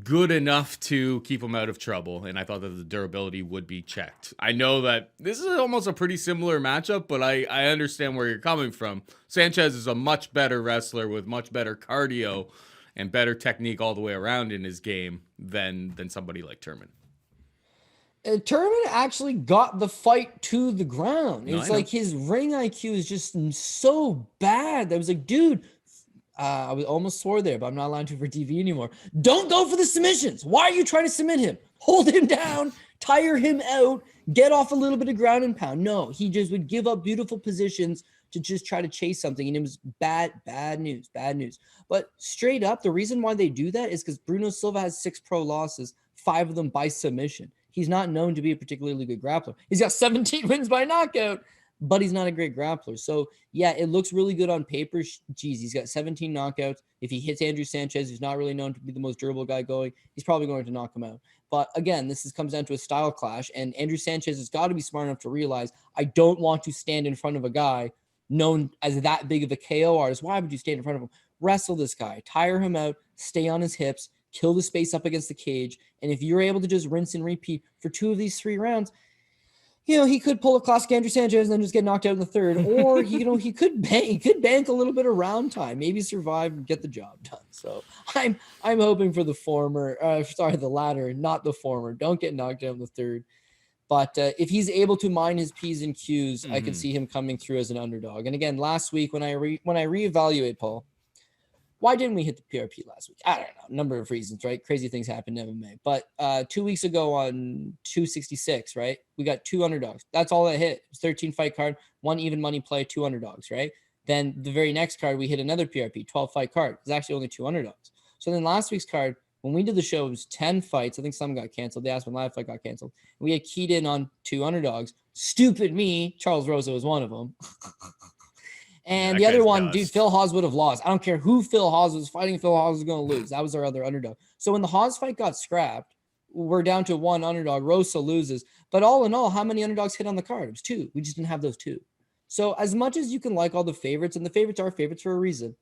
good enough to keep him out of trouble, and I thought that the durability would be checked. I know that this is almost a pretty similar matchup, but I understand where you're coming from. Sanchez is a much better wrestler with much better cardio and better technique all the way around in his game than somebody like Turman. Turman actually got the fight to the ground. It's like his ring IQ is just so bad. I was like, dude, I was almost swore there, but I'm not allowed to for TV anymore. Don't go for the submissions. Why are you trying to submit him? Hold him down, tire him out, get off a little bit of ground and pound. No, he just would give up beautiful positions to just try to chase something. And it was bad news. But straight up, the reason why they do that is because Bruno Silva has 6 pro losses, 5 of them by submission. He's not known to be a particularly good grappler. He's got 17 wins by knockout, but he's not a great grappler. So yeah, it looks really good on paper. Geez, he's got 17 knockouts. If he hits Andrew Sanchez, who's not really known to be the most durable guy going, he's probably going to knock him out. But again, comes down to a style clash, and Andrew Sanchez has got to be smart enough to realize, I don't want to stand in front of a guy known as that big of a KO artist. Why would you stand in front of him? Wrestle this guy, tire him out, stay on his hips, kill the space up against the cage. And if you're able to just rinse and repeat for 2 of these 3 rounds, he could pull a classic Andrew Sanchez and then just get knocked out in the 3rd, or he could bank a little bit of round time, maybe survive and get the job done. So I'm hoping for the former, the latter, not the former. Don't get knocked out in the 3rd. But if he's able to mine his P's and Q's, I could see him coming through as an underdog. And again, last week when I reevaluate, Paul, why didn't we hit the PRP last week? I don't know. A number of reasons, right? Crazy things happen in MMA. But 2 weeks ago on 266, right? We got 2 underdogs. That's all that hit. It was 13 fight card, 1 even money play, 2 underdogs, right? Then the very next card, we hit another PRP, 12 fight card. It's actually only 2 underdogs. So then last week's card, when we did the show, it was 10 fights. I think some got canceled. The Aspen Live fight got canceled. We had keyed in on 2 underdogs. Stupid me. Charles Rosa was one of them. And the other one, dude, Phil Hawes would have lost. I don't care who Phil Hawes was fighting. Phil Hawes was going to lose. That was our other underdog. So when the Hawes fight got scrapped, we're down to 1 underdog. Rosa loses. But all in all, how many underdogs hit on the card? It was 2. We just didn't have those 2. So as much as you can like all the favorites, and the favorites are favorites for a reason,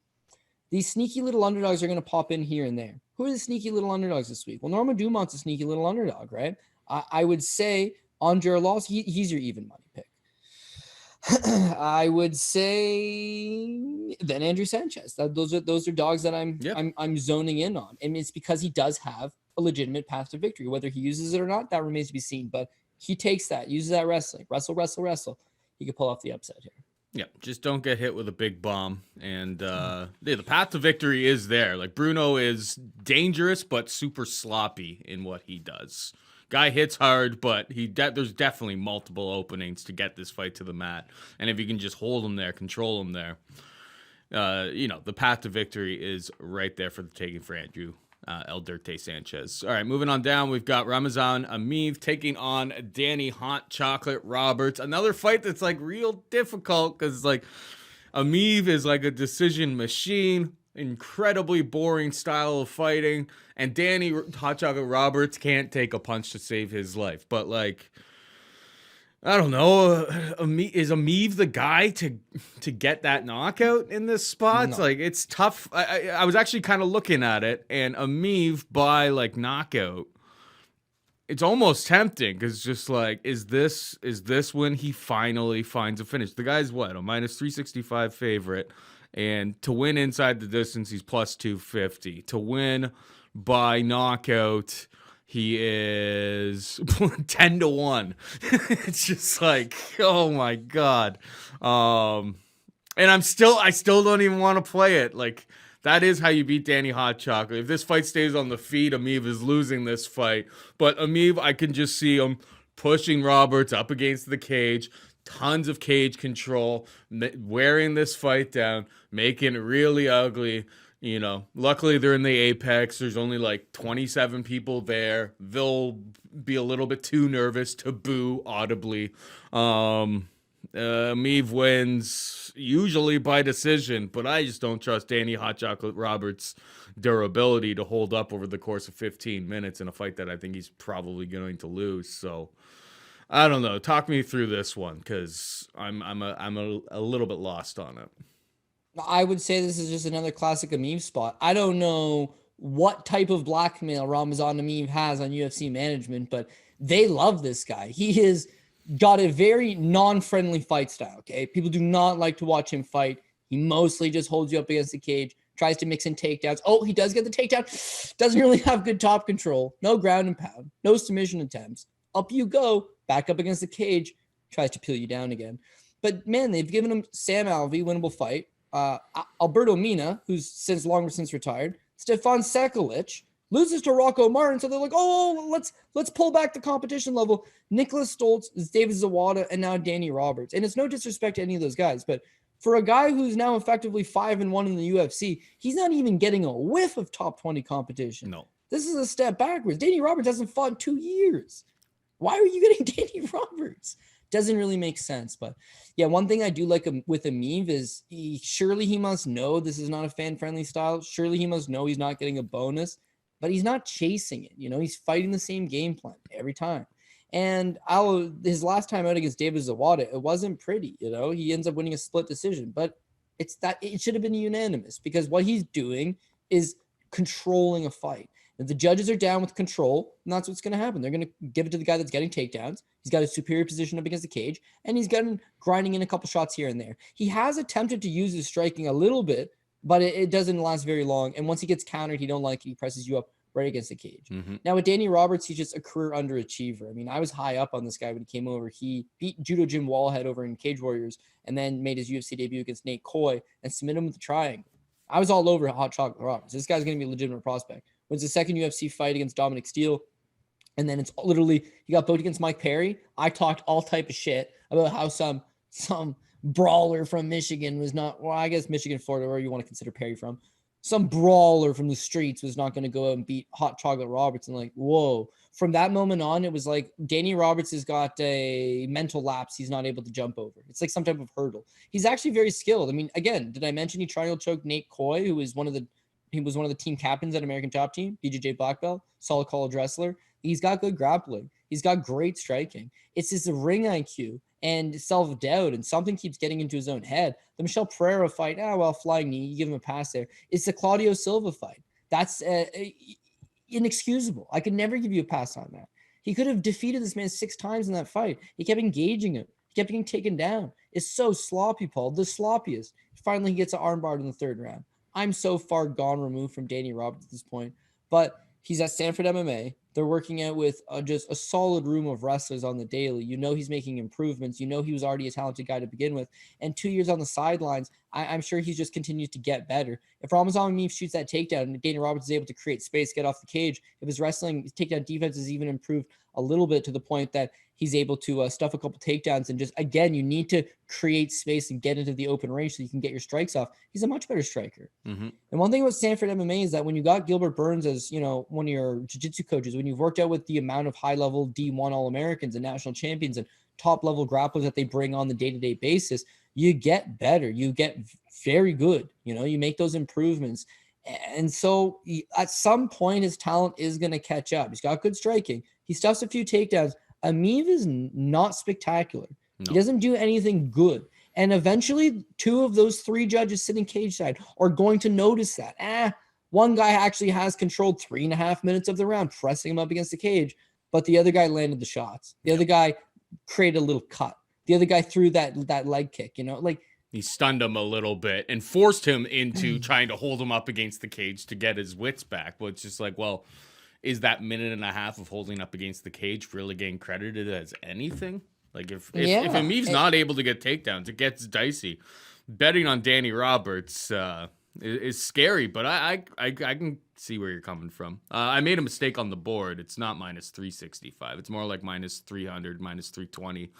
these sneaky little underdogs are going to pop in here and there. Who are the sneaky little underdogs this week? Well, Norma Dumont's a sneaky little underdog, right? I would say Andrei Arlovski, he's your even money pick. I would say then Andrew Sanchez. Those are dogs that I'm zoning in on. And it's because he does have a legitimate path to victory. Whether he uses it or not, that remains to be seen. But he takes that, uses that wrestling. Wrestle. He could pull off the upset here. Yeah, just don't get hit with a big bomb. And the path to victory is there. Like, Bruno is dangerous, but super sloppy in what he does. Guy hits hard, but there's definitely multiple openings to get this fight to the mat. And if you can just hold him there, control him there, the path to victory is right there for the taking for Andrew El Dirte Sanchez. All right, moving on down, we've got Ramazan Emeev taking on Danny Hot Chocolate Roberts. Another fight that's like real difficult because like Emeev is like a decision machine. Incredibly boring style of fighting, and Danny Hot Chocolate Roberts can't take a punch to save his life. But like, I don't know, is Emeev the guy to get that knockout in this spot? No. Like, it's tough. I was actually kind of looking at it, and Emeev by like knockout, it's almost tempting because just like, is this when he finally finds a finish? The guy's what, a minus 365 favorite. And to win inside the distance, he's plus 250. To win by knockout, he is 10-1. It's just like, oh my God. And I still don't even want to play it. Like, that is how you beat Danny Hot Chocolate. If this fight stays on the feet, Emeev is losing this fight. But Emeev, I can just see him pushing Roberts up against the cage. Tons of cage control, wearing this fight down, making it really ugly. Luckily they're in the Apex. There's only like 27 people there. They'll be a little bit too nervous to boo audibly. Emeev wins usually by decision, but I just don't trust Danny Hot Chocolate Roberts' durability to hold up over the course of 15 minutes in a fight that I think he's probably going to lose. So I don't know. Talk me through this one because I'm a little bit lost on it. I would say this is just another classic Emeev spot. I don't know what type of blackmail Ramazan Emeev has on UFC management, but they love this guy. He has got a very non-friendly fight style. Okay, people do not like to watch him fight. He mostly just holds you up against the cage, tries to mix in takedowns. Oh, he does get the takedown. Doesn't really have good top control. No ground and pound. No submission attempts. Up you go. Back up against the cage, tries to peel you down again. But man, they've given him Sam Alvey, winnable fight. Alberto Mina, who's long since retired. Stefan Sekulic loses to Rocco Martin, so they're like, oh, let's pull back the competition level. Nicholas Stoltz, David Zawada, and now Danny Roberts. And it's no disrespect to any of those guys, but for a guy who's now effectively 5-1 in the UFC, he's not even getting a whiff of top 20 competition. No, this is a step backwards. Danny Roberts hasn't fought in 2 years. Why are you getting Danny Roberts? Doesn't really make sense. But yeah, one thing I do like with Emeev is surely he must know this is not a fan-friendly style. Surely he must know he's not getting a bonus, but he's not chasing it. He's fighting the same game plan every time. And his last time out against David Zawada, it wasn't pretty. He ends up winning a split decision, but it should have been unanimous because what he's doing is controlling a fight. If the judges are down with control, and that's what's going to happen. They're going to give it to the guy that's getting takedowns. He's got a superior position up against the cage, and he's gotten grinding in a couple shots here and there. He has attempted to use his striking a little bit, but it doesn't last very long. And once he gets countered, he don't like it. He presses you up right against the cage. Mm-hmm. Now with Danny Roberts, he's just a career underachiever. I mean, I was high up on this guy when he came over. He beat Judo Jim Wallhead over in Cage Warriors and then made his UFC debut against Nate Coy and submitted him with the triangle. I was all over Hot Chocolate Roberts. This guy's going to be a legitimate prospect. Wins the second UFC fight against Dominic Steele. And then it's literally, he got booked against Mike Perry. I talked all type of shit about how some brawler from Michigan was not, well, I guess Michigan, Florida, where you want to consider Perry from. Some brawler from the streets was not going to go out and beat Hot Chocolate Roberts. And like, whoa. From that moment on, it was like Danny Roberts has got a mental lapse he's not able to jump over. It's like some type of hurdle. He's actually very skilled. I mean, again, did I mention he triangle choked Nate Coy, who is one of the team captains at American Top Team, BJJ Black Belt, solid college wrestler. He's got good grappling. He's got great striking. It's just a ring IQ and self-doubt, and something keeps getting into his own head. The Michel Pereira fight, flying knee, you give him a pass there. It's the Claudio Silva fight. That's inexcusable. I could never give you a pass on that. He could have defeated this man 6 times in that fight. He kept engaging him. He kept getting taken down. It's so sloppy, Paul. The sloppiest. Finally, he gets an armbar in the 3rd round. I'm so far gone removed from Danny Roberts at this point, but he's at Stanford MMA. They're working out with just a solid room of wrestlers on the daily. He's making improvements. He was already a talented guy to begin with. And 2 years on the sidelines, I'm sure he just continues to get better. If Ramazan Emeev shoots that takedown and Danny Roberts is able to create space, get off the cage, if his takedown defense is even improved a little bit to the point that he's able to stuff a couple takedowns and just, again, you need to create space and get into the open range so you can get your strikes off. He's a much better striker. Mm-hmm. And one thing about Stanford MMA is that when you got Gilbert Burns as, one of your jiu-jitsu coaches, when you've worked out with the amount of high-level D1 All-Americans and national champions and top-level grapplers that they bring on the day-to-day basis, you get better. You get very good. You make those improvements. And so at some point, his talent is going to catch up. He's got good striking. He stuffs a few takedowns. Emeev is not spectacular. No. He doesn't do anything good. And eventually, 2 of those 3 judges sitting cage side are going to notice that. One guy actually has controlled 3.5 minutes of the round, pressing him up against the cage, but the other guy landed the shots. The other guy created a little cut. The other guy threw that leg kick, He stunned him a little bit and forced him into trying to hold him up against the cage to get his wits back. But it's just like, well, is that 1.5 minutes of holding up against the cage really getting credited as anything? Like if Emeev's not able to get takedowns, it gets dicey. Betting on Danny Roberts is scary, but I can see where you're coming from. I made a mistake on the board. It's not minus 365. It's more like minus 300, minus 320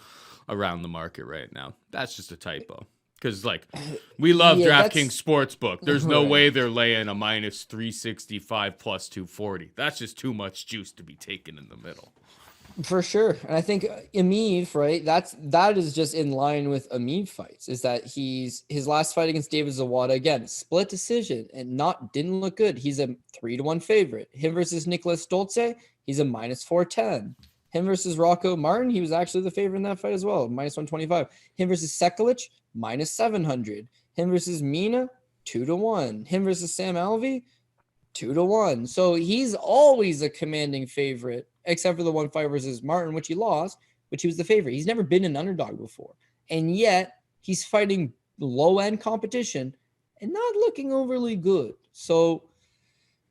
around the market right now. That's just a typo. Because, we love DraftKings Sportsbook. There's no way they're laying a minus 365 plus 240. That's just too much juice to be taken in the middle. For sure. And I think Emeev, right, that is just in line with Emeev fights, is that his last fight against David Zawada, again, split decision and didn't look good. He's a 3-1 favorite. Him versus Nicholas Stolze, he's a minus 410. Him versus Rocco Martin, he was actually the favorite in that fight as well, minus 125. Him versus Sekulic, minus 700. Him versus Mina, 2-1. Him versus Sam Alvey, 2-1. So he's always a commanding favorite, except for the one fight versus Martin, which he lost, which he was the favorite. He's never been an underdog before. And yet he's fighting low-end competition and not looking overly good. So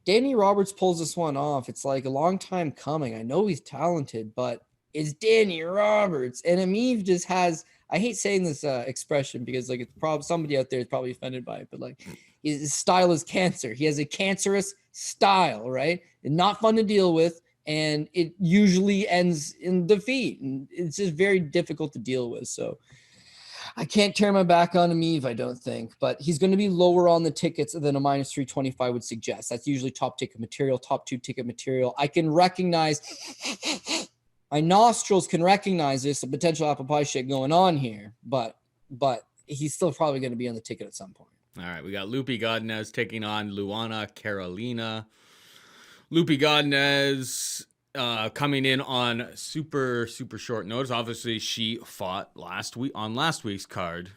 Danny Roberts pulls this one off. It's like a long time coming. I know he's talented, but it's Danny Roberts. And Emeev just has, I hate saying this expression because it's probably somebody out there is probably offended by it, but his style is cancer. He has a cancerous style, right? And not fun to deal with. And it usually ends in defeat. And it's just very difficult to deal with. So I can't turn my back on Emeev, I don't think, but he's going to be lower on the tickets than a minus 325 would suggest. That's usually top 2 ticket material. I can recognize My nostrils can recognize this, a potential apple pie shit going on here, but he's still probably going to be on the ticket at some point. All right, we got Lupi Godinez taking on Luana Carolina. Lupi Godinez coming in on super short notice. Obviously, she fought last week's card.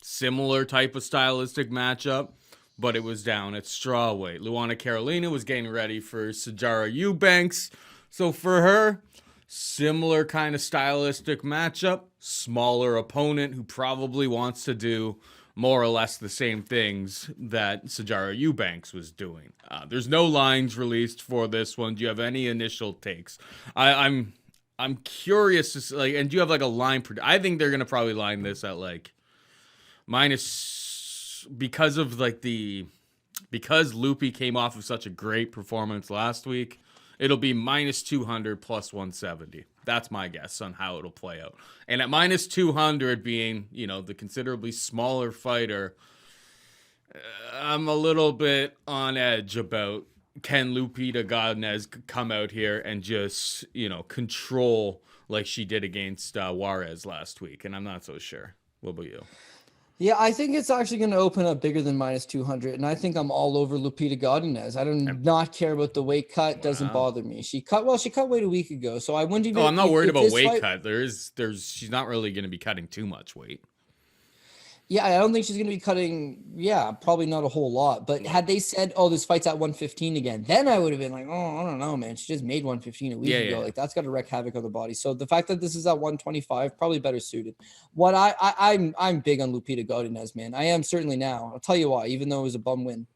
Similar type of stylistic matchup, but it was down at strawweight. Luana Carolina was getting ready for Sijara Eubanks. So for her, similar kind of stylistic matchup, smaller opponent who probably wants to do more or less the same things that Sijara Eubanks was doing. There's no lines released for this one. Do you have any initial takes? I'm curious to see, and do you have a line? I think they're gonna probably line this at minus because Lupi came off of such a great performance last week. It'll be minus 200 plus 170. That's my guess on how it'll play out. And at minus 200 being, the considerably smaller fighter, I'm a little bit on edge about can Lupita Godinez come out here and just, control like she did against Juarez last week. And I'm not so sure. What about you? Yeah, I think it's actually going to open up bigger than minus 200, and I think I'm all over Lupita Godinez. I do not care about the weight cut; doesn't bother me. She cut weight a week ago, so I wouldn't even. Oh, I'm not worried about weight cut. She's not really going to be cutting too much weight. Yeah, I don't think she's going to be cutting. Yeah, probably not a whole lot. But had they said, "Oh, this fight's at 115 again," then I would have been like, "Oh, I don't know, man. She just made 115 a week ago. Like that's got to wreak havoc on the body." So the fact that this is at 125, probably better suited. What I'm big on Lupita Godinez, man. I am certainly now. I'll tell you why. Even though it was a bum win,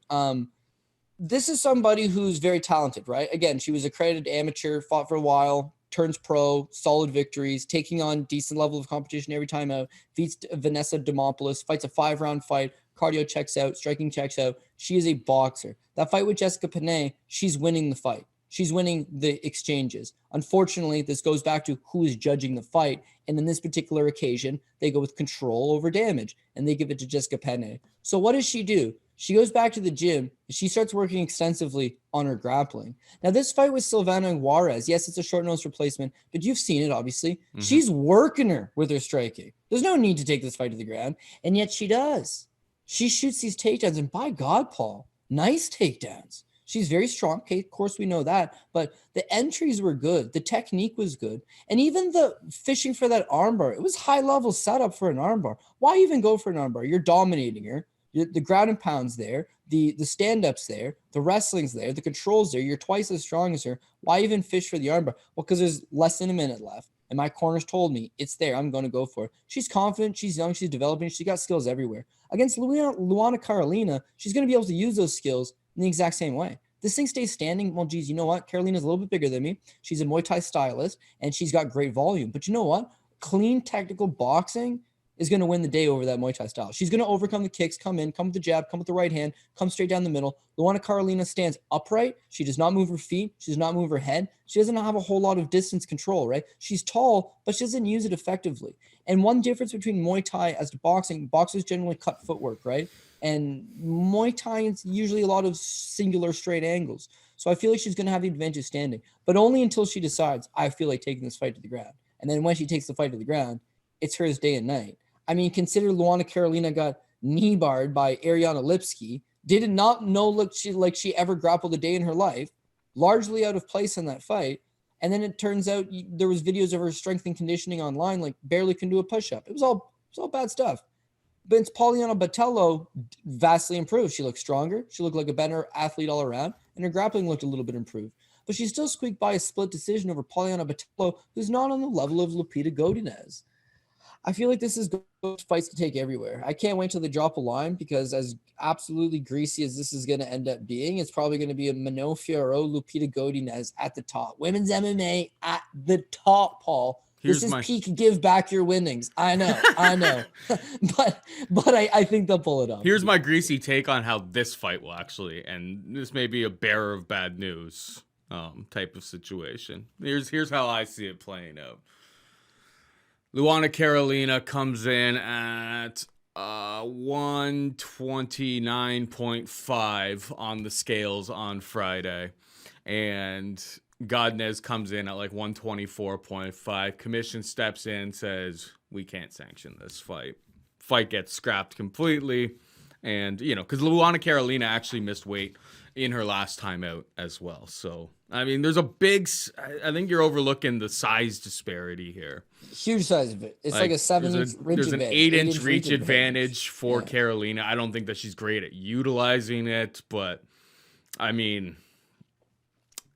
this is somebody who's very talented, right? Again, she was accredited amateur, fought for a while. Turns pro, solid victories, taking on decent level of competition every time out, beats Vanessa Demopoulos, fights a 5-round fight, cardio checks out, striking checks out. She is a boxer. That fight with Jessica Panay, she's winning the fight. She's winning the exchanges. Unfortunately, this goes back to who is judging the fight. And in this particular occasion, they go with control over damage, and they give it to Jessica Panay. So what does she do? She goes back to the gym and she starts working extensively on her grappling. Now, this fight with Silvana and Juarez, yes, it's a short notice replacement, but you've seen it, obviously. Mm-hmm. She's working her with her striking. There's no need to take this fight to the ground, and yet she does. She shoots these takedowns, and by God, Paul, nice takedowns. She's very strong. Okay, of course, we know that, but the entries were good. The technique was good. And even the fishing for that armbar, it was high-level setup for an armbar. Why even go for an armbar? You're dominating her. The ground and pound's there, the stand-up's there, the wrestling's there, the control's there. You're twice as strong as her. Why even fish for the armbar? Well, because there's less than a minute left, and my corners told me it's there. I'm going to go for it. She's confident. She's young. She's developing. She's got skills everywhere. Against Luana Carolina, she's going to be able to use those skills in the exact same way. This thing stays standing. Well, geez, you know what? Carolina's a little bit bigger than me. She's a Muay Thai stylist, and she's got great volume. But you know what? Clean, technical boxing is going to win the day over that Muay Thai style. She's going to overcome the kicks, come with the jab, come with the right hand, come straight down the middle. Luana Carolina stands upright. She does not move her feet. She does not move her head. She doesn't have a whole lot of distance control, right? She's tall, but she doesn't use it effectively. And one difference between Muay Thai as to boxing, boxers generally cut footwork, right? And Muay Thai is usually a lot of singular straight angles. So I feel like she's going to have the advantage standing, but only until she decides, I feel like taking this fight to the ground. And then when she takes the fight to the ground, it's hers day and night. I mean, consider Luana Carolina got knee barred by Ariana Lipski, did not know like she ever grappled a day in her life, largely out of place in that fight. And then it turns out there was videos of her strength and conditioning online, like barely can do a push-up. It was all bad stuff. But it's Poliana Botelho vastly improved. She looked stronger. She looked like a better athlete all around, and her grappling looked a little bit improved. But she still squeaked by a split decision over Poliana Botelho, who's not on the level of Lupita Godinez. I feel like this is fights to take everywhere. I can't wait till they drop a line, because as absolutely greasy as this is going to end up being, it's probably going to be a Manon Fiorot, Lupita Godinez at the top. Women's MMA at the top, Paul. This is peak give back your winnings. I know. but I think they'll pull it off. Here's my greasy take on how this fight will actually, and this may be a bearer of bad news type of situation. Here's how I see it playing out. Luana Carolina comes in at 129.5 on the scales on Friday. And Godinez comes in at like 124.5. Commission steps in, says, we can't sanction this fight. Fight gets scrapped completely. And, because Luana Carolina actually missed weight in her last time out as well. So, I mean, there's a big, I think you're overlooking the size disparity here. Huge size of it. It's like a 7-inch reach There's an advantage. 8-inch reach advantage for Carolina. I don't think that she's great at utilizing it, but I mean,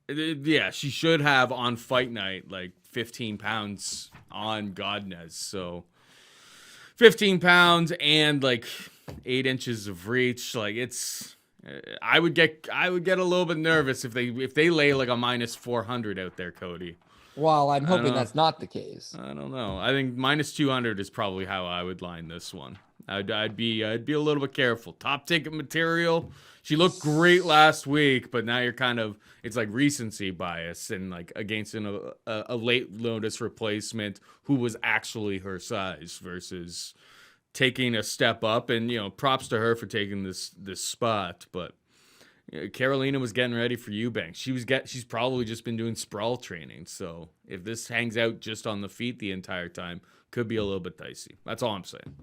yeah, she should have on fight night like 15 pounds on Godinez. So 15 pounds and like 8 inches of reach. Like I would get a little bit nervous if they lay like a minus 400 out there, Cody. Well, I'm hoping that's not the case. I don't know. I think minus 200 is probably how I would line this one. I'd be a little bit careful. Top ticket material. She looked great last week, but now you're it's like recency bias and like against a late notice replacement who was actually her size versus taking a step up. And props to her for taking this spot, but Carolina was getting ready for Eubanks. She's probably just been doing sprawl training. So if this hangs out just on the feet the entire time, could be a little bit dicey. That's all I'm saying.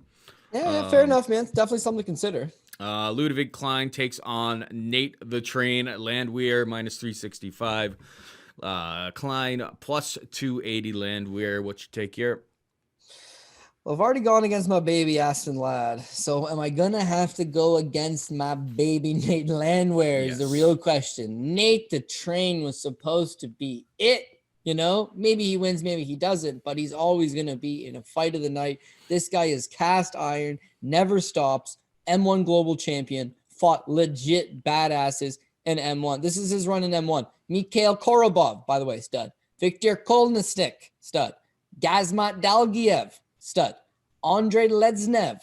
Yeah, fair enough, man. It's definitely something to consider. Ludovit Klein takes on Nate the Train. Landwehr minus 365. Klein plus 280. Landwehr. What you take here? Well, I've already gone against my baby Aspen lad. So am I going to have to go against my baby Nate Landwehr is the real question. Nate the Train was supposed to be it. Maybe he wins, maybe he doesn't, but he's always going to be in a fight of the night. This guy is cast iron, never stops, M1 global champion, fought legit badasses in M1. This is his run in M1. Mikhail Korobov, by the way, stud. Viktor Kolesnik, stud. Gazmat Dalgiev, stud. Andrei Ledznev,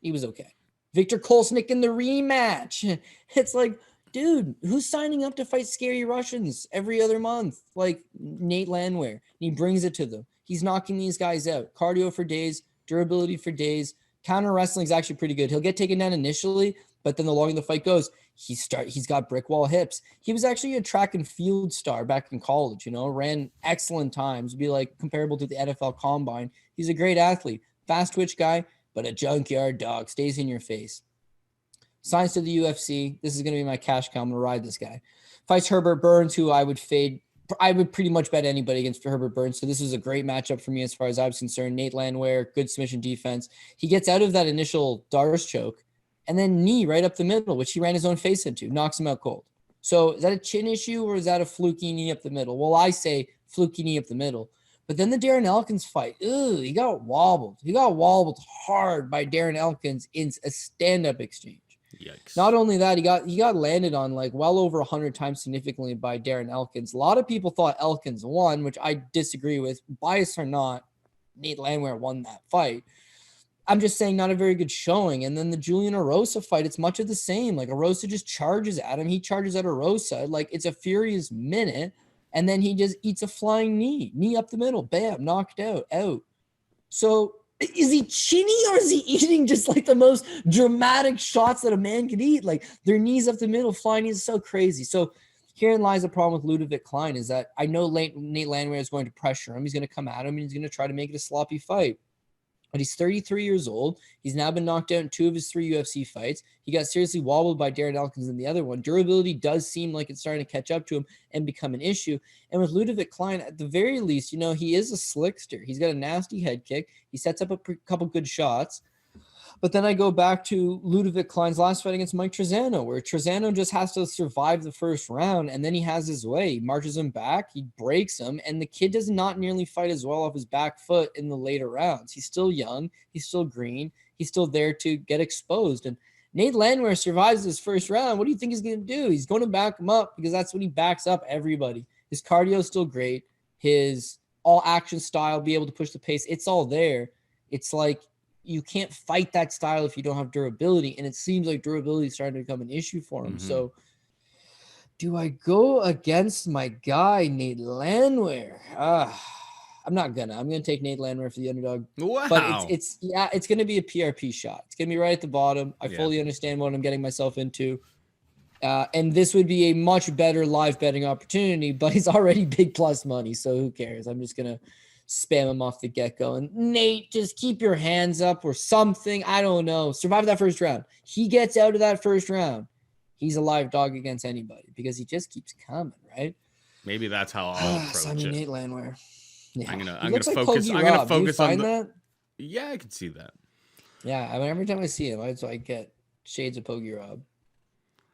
he was okay. Viktor Kolesnik in the rematch. It's like, dude, who's signing up to fight scary Russians every other month? Like Nate Landwehr. He brings it to them. He's knocking these guys out. Cardio for days, durability for days. Counter wrestling is actually pretty good. He'll get taken down initially, but then the longer the fight goes, he's got brick wall hips. He was actually a track and field star back in college, ran excellent times, be like comparable to the NFL combine. He's a great athlete, fast twitch guy, but a junkyard dog, stays in your face. Signs to the UFC. This is going to be my cash cow. I'm going to ride this guy. Fights Herbert Burns, who I would fade. I would pretty much bet anybody against Herbert Burns. So this is a great matchup for me as far as I was concerned. Nate Landwehr, good submission defense. He gets out of that initial Dars choke and then knee right up the middle, which he ran his own face into, knocks him out cold. So is that a chin issue or is that a fluky knee up the middle? Well, I say fluky knee up the middle. But then the Darren Elkins fight, he got wobbled. He got wobbled hard by Darren Elkins in a stand-up exchange. Yikes. Not only that, he got landed on like well over 100 times significantly by Darren Elkins. A lot of people thought Elkins won, which I disagree with. Bias or not, Nate Landwehr won that fight. I'm just saying not a very good showing. And then the Julian Erosa fight, it's much of the same. Like Erosa just charges at him. He charges at Erosa. Like it's a furious minute. And then he just eats a flying knee up the middle. Bam, knocked out. So is he chinny or is he eating just like the most dramatic shots that a man could eat? Like their knees up the middle, flying knees is so crazy. So herein lies the problem with Ludovit Klein is that I know Nate Landwehr is going to pressure him. He's going to come at him and he's going to try to make it a sloppy fight. But he's 33 years old. He's now been knocked out in 2 of his 3 UFC fights. He got seriously wobbled by Darren Elkins in the other one. Durability does seem like it's starting to catch up to him and become an issue. And with Ludovit Klein, at the very least, he is a slickster. He's got a nasty head kick. He sets up a couple good shots. But then I go back to Ludovit Klein's last fight against Mike Trezano, where Trezano just has to survive the first round, and then he has his way. He marches him back, he breaks him, and the kid does not nearly fight as well off his back foot in the later rounds. He's still young, he's still green, he's still there to get exposed. And Nate Landwehr survives his first round. What do you think he's going to do? He's going to back him up because that's when he backs up everybody. His cardio is still great. His all-action style, be able to push the pace, it's all there. It's like, you can't fight that style if you don't have durability. And it seems like durability is starting to become an issue for him. Mm-hmm. So do I go against my guy, Nate Landwehr? I'm not gonna. I'm gonna take Nate Landwehr for the underdog. Wow. But it's going to be a PRP shot. It's going to be right at the bottom. I fully understand what I'm getting myself into. And this would be a much better live betting opportunity, but he's already big plus money, so who cares? I'm just going to spam him off the get-go. And Nate, just keep your hands up or something. I don't know. Survive that first round. He gets out of that first round. He's a live dog against anybody because he just keeps coming, right? Maybe that's how I'll approach it. Nate Landwehr. Yeah. I'm gonna focus. I'm gonna focus on that. Yeah, I can see that. Yeah, I mean, every time I see him, I get shades of Pogi Rob.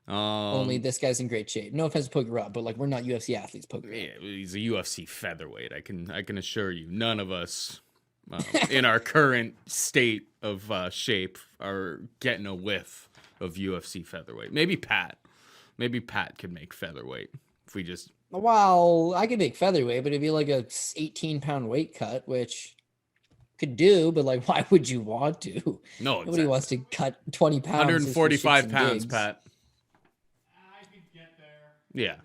Only this guy's in great shape. No offense to Pogi Rob, but like we're not UFC athletes. Pogi Rob. Yeah, he's a UFC featherweight. I can assure you, none of us in our current state of shape are getting a whiff of UFC featherweight. Maybe Pat could make featherweight if we just. Well, I could make featherweight, but it'd be like a 18-pound weight cut, which could do, but like, why would you want to? No, nobody wants to cut 20 pounds. 145 pounds, Pat. I could get there. Yeah. It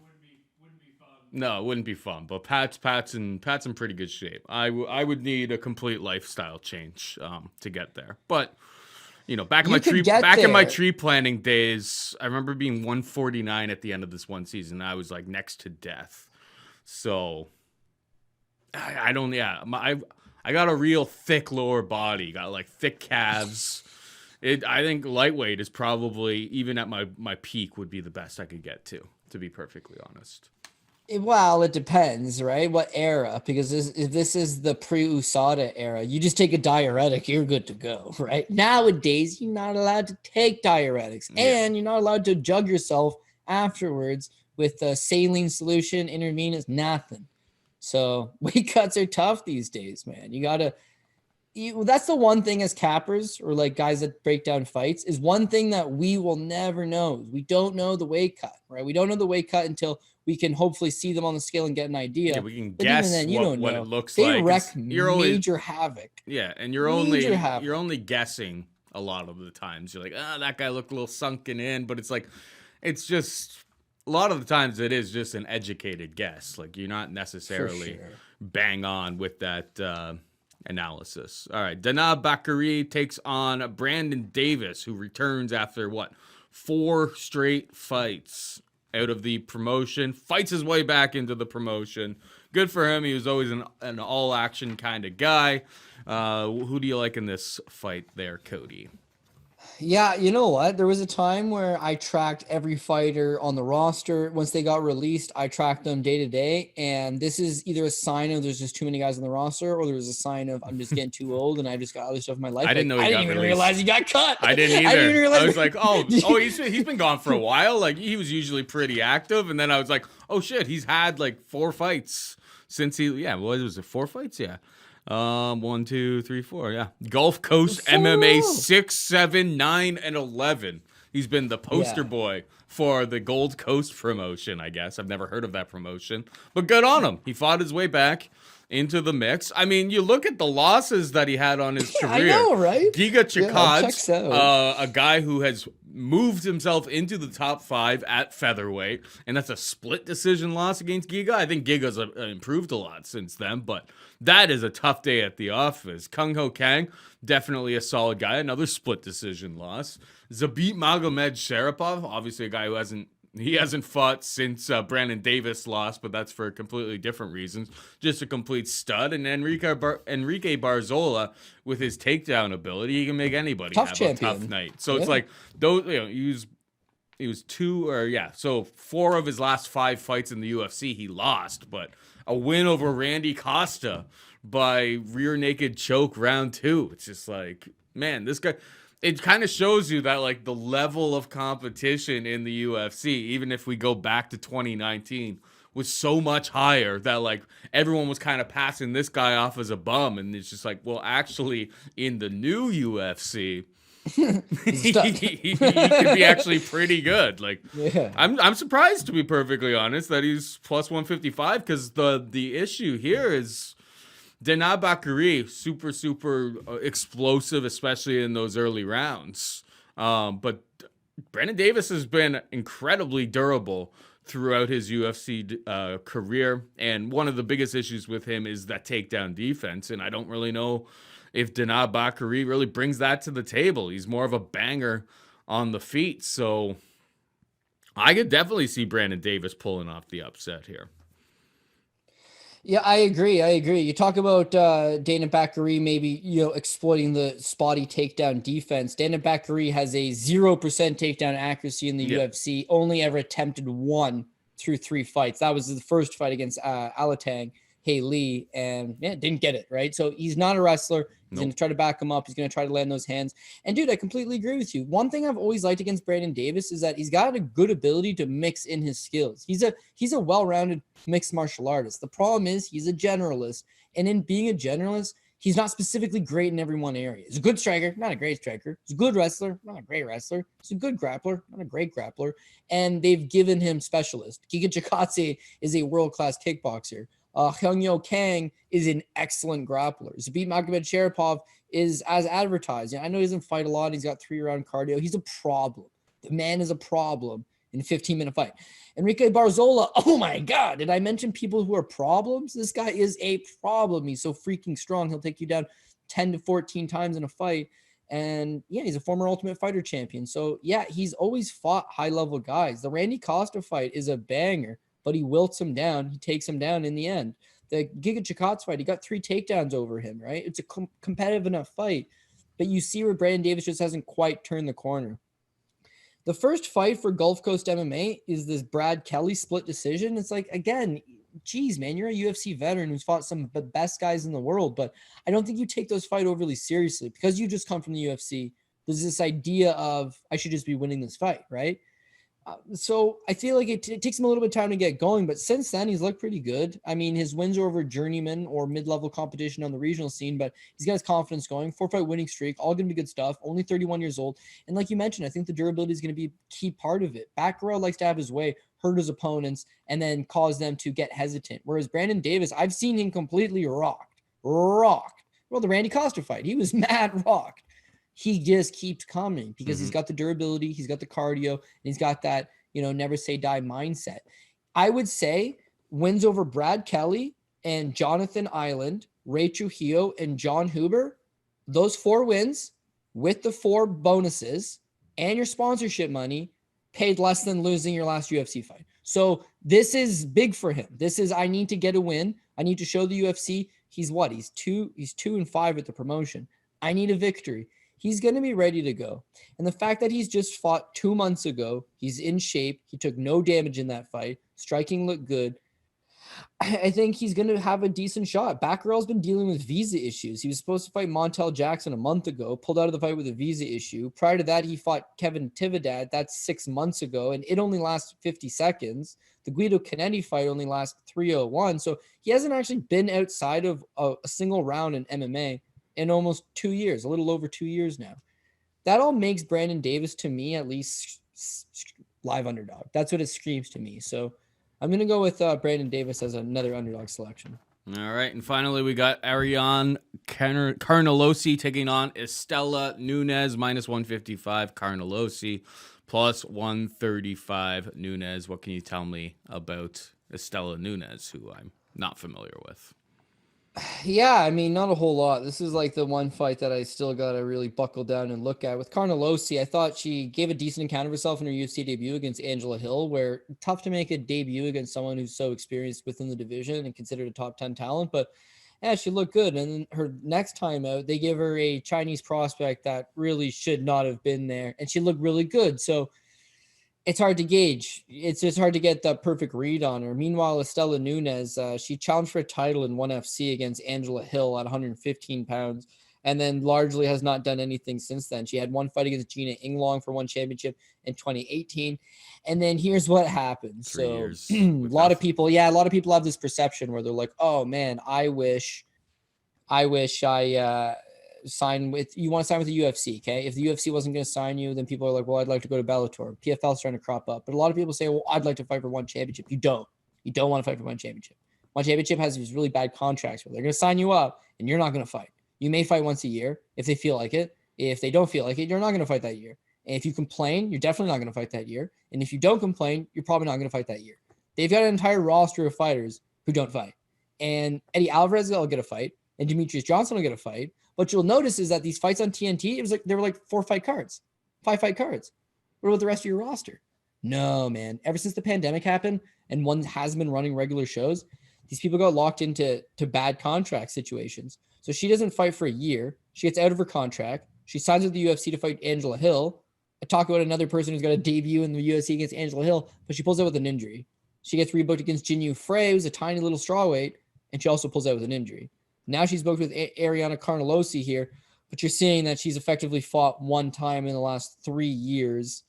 wouldn't be fun. No, it wouldn't be fun. But Pat's in pretty good shape. I would need a complete lifestyle change to get there. But you know, back in my tree planting days, I remember being 149 at the end of this one season. I was like next to death. So I got a real thick lower body, got like thick calves. I think lightweight is probably, even at my peak, would be the best I could get to be perfectly honest. Well, it depends, right? What era? Because if this is the pre-USADA era, you just take a diuretic, you're good to go, right? Nowadays, you're not allowed to take diuretics, and you're not allowed to jug yourself afterwards with a saline solution, intravenous, nothing. So weight cuts are tough these days, man. That's the one thing as cappers or like guys that break down fights is one thing that we will never know. We don't know the weight cut, right? We don't know the weight cut until we can hopefully see them on the scale and get an idea. Yeah, we can guess then, what it looks they like. They wreak major havoc. Yeah, and you're only guessing a lot of the times. You're like, that guy looked a little sunken in, but it's just a lot of the times it is just an educated guess. Like you're not necessarily bang on with that analysis. All right, Danaa Bakary takes on Brandon Davis, who returns after 4 straight fights out of the promotion, fights his way back into the promotion. Good for him. He was always an all-action kind of guy. Who do you like in this fight there, Cody? Yeah, you know what? There was a time where I tracked every fighter on the roster. Once they got released, I tracked them day to day. And this is either a sign of there's just too many guys on the roster, or there's a sign of I'm just getting too old and I just got other stuff in my life. I didn't even realize he got cut. I didn't either. I was like, he's been gone for a while. Like he was usually pretty active. And then I was like, oh shit, he's had like 4 fights since what was it, 4 fights? Yeah. 1, 2, 3, 4. Yeah. Gulf Coast MMA 6, 7, 9, and 11. He's been the poster boy for the Gold Coast promotion, I guess. I've never heard of that promotion, but good on him. He fought his way back into the mix. I mean, you look at the losses that he had on his career. I know, right? Giga Chikadze, a guy who has moved himself into the top 5 at featherweight, and that's a split decision loss against Giga. I think Giga's improved a lot since then, but that is a tough day at the office. Kung Ho Kang, definitely a solid guy, another split decision loss. Zabit Magomed Sharapov, obviously a guy who hasn't fought since Brandon Davis lost, but that's for completely different reasons. Just a complete stud. And Enrique Barzola, with his takedown ability, he can make anybody have a tough night. So it's like those. He was 4 of his last 5 fights in the UFC he lost, but a win over Randy Costa by rear naked choke round 2. It's just like, man, this guy. It kind of shows you that like the level of competition in the UFC, even if we go back to 2019, was so much higher that like everyone was kind of passing this guy off as a bum. And it's just like, well, actually in the new UFC, he could be actually pretty good. Like, I'm surprised, to be perfectly honest, that he's plus 155, because the issue here is Danaa Bakary, super explosive, especially in those early rounds. But Brandon Davis has been incredibly durable throughout his UFC career. And one of the biggest issues with him is that takedown defense. And I don't really know if Danaa Bakary really brings that to the table. He's more of a banger on the feet. So I could definitely see Brandon Davis pulling off the upset here. Yeah, I agree. You talk about Dana Bakary maybe, exploiting the spotty takedown defense. Dana Bakary has a 0% takedown accuracy in the UFC, only ever attempted one through 3 fights. That was the first fight against Alatang Lee, and didn't get it, right? So he's not a wrestler. He's going to try to back him up. He's going to try to land those hands. And dude, I completely agree with you. One thing I've always liked against Brandon Davis is that he's got a good ability to mix in his skills. He's a well-rounded mixed martial artist. The problem is he's a generalist. And in being a generalist, he's not specifically great in every one area. He's a good striker, not a great striker. He's a good wrestler, not a great wrestler. He's a good grappler, not a great grappler. And they've given him specialists. Giga Chikadze is a world-class kickboxer. Hyunyo Kang is an excellent grappler. Zabit Magomedsharipov is as advertised. I know he doesn't fight a lot. He's got 3-round cardio. He's a problem. The man is a problem in a 15-minute fight. Enrique Barzola, oh my God, did I mention people who are problems? This guy is a problem. He's so freaking strong. He'll take you down 10 to 14 times in a fight. And he's a former Ultimate Fighter champion. So he's always fought high-level guys. The Randy Costa fight is a banger, but he wilts him down. He takes him down in the end. The Giga Chikadze fight, he got 3 takedowns over him, right? It's a competitive enough fight, but you see where Brandon Davis just hasn't quite turned the corner. The first fight for Gulf Coast MMA is this Brad Kelly split decision. It's like, again, geez, man, you're a UFC veteran who's fought some of the best guys in the world, but I don't think you take those fights overly seriously because you just come from the UFC. There's this idea of I should just be winning this fight, right? So I feel like it takes him a little bit of time to get going, but since then he's looked pretty good. I mean, his wins are over journeyman or mid-level competition on the regional scene, but he's got his confidence going. 4-fight winning streak, all going to be good stuff. Only 31 years old. And like you mentioned, I think the durability is going to be a key part of it. Batgerel likes to have his way, hurt his opponents, and then cause them to get hesitant. Whereas Brandon Davis, I've seen him completely rocked. Well, the Randy Costa fight, he was mad rocked. He just keeps coming because he's got the durability, he's got the cardio, and he's got that, never say die mindset. I would say wins over Brad Kelly and Jonathan Island, Ray Trujillo, and John Huber, those 4 wins with the 4 bonuses and your sponsorship money paid less than losing your last UFC fight. So this is big for him. This is, I need to get a win. I need to show the UFC. He's 2-5 at the promotion. I need a victory. He's going to be ready to go. And the fact that he's just fought 2 months ago, he's in shape. He took no damage in that fight. Striking looked good. I think he's going to have a decent shot. Batgerel's been dealing with visa issues. He was supposed to fight Montel Jackson a month ago, pulled out of the fight with a visa issue. Prior to that, he fought Kevin Tividad. That's 6 months ago, and it only lasted 50 seconds. The Guido Canetti fight only lasted 301. So he hasn't actually been outside of a single round in MMA in almost 2 years, a little over 2 years now. That all makes Brandon Davis, to me, at least live underdog. That's what it screams to me. So I'm going to go with Brandon Davis as another underdog selection. All right, and finally we got Ariane Carnelosi taking on Estela Nunes, minus 155. Carnelosi, plus 135. Nunes. What can you tell me about Estela Nunes, who I'm not familiar with? Yeah, I mean, not a whole lot. This is like the one fight that I still got to really buckle down and look at. With Carnelosi, I thought she gave a decent account of herself in her UFC debut against Angela Hill, where tough to make a debut against someone who's so experienced within the division and considered a top 10 talent. But yeah, she looked good. And then her next time out, they gave her a Chinese prospect that really should not have been there. And she looked really good. So it's hard to gauge. It's just hard to get the perfect read on her. Meanwhile, Estela Nunes, she challenged for a title in ONE FC against Angela Hill at 115 pounds, and then largely has not done anything since then. She had one fight against Gina Inglong for one championship in 2018. And then here's what happened. 3 years. A lot of people have this perception where they're like, oh man, I wish I sign with, you want to sign with the UFC, okay? If the UFC wasn't going to sign you, then people are like, well, I'd like to go to Bellator. PFL's trying to crop up. But a lot of people say, well, I'd like to fight for one championship. You don't want to fight for one championship. One championship has these really bad contracts where they're going to sign you up and you're not going to fight. You may fight once a year if they feel like it. If they don't feel like it, you're not going to fight that year. And if you complain, you're definitely not going to fight that year. And if you don't complain, you're probably not going to fight that year. They've got an entire roster of fighters who don't fight. And Eddie Alvarez will get a fight, and Demetrius Johnson will get a fight. What you'll notice is that these fights on TNT, it was like they were like 4 fight cards, 5 fight cards. What about the rest of your roster? No, man. Ever since the pandemic happened and one hasn't been running regular shows, these people got locked into bad contract situations. So she doesn't fight for a year. She gets out of her contract. She signs with the UFC to fight Angela Hill. I talk about another person who's got a debut in the UFC against Angela Hill, but she pulls out with an injury. She gets rebooked against Jinyu Frey, who's a tiny little strawweight, and she also pulls out with an injury. Now she's booked with Ariana Carnelossi here, but you're seeing that she's effectively fought one time in the last 3 years.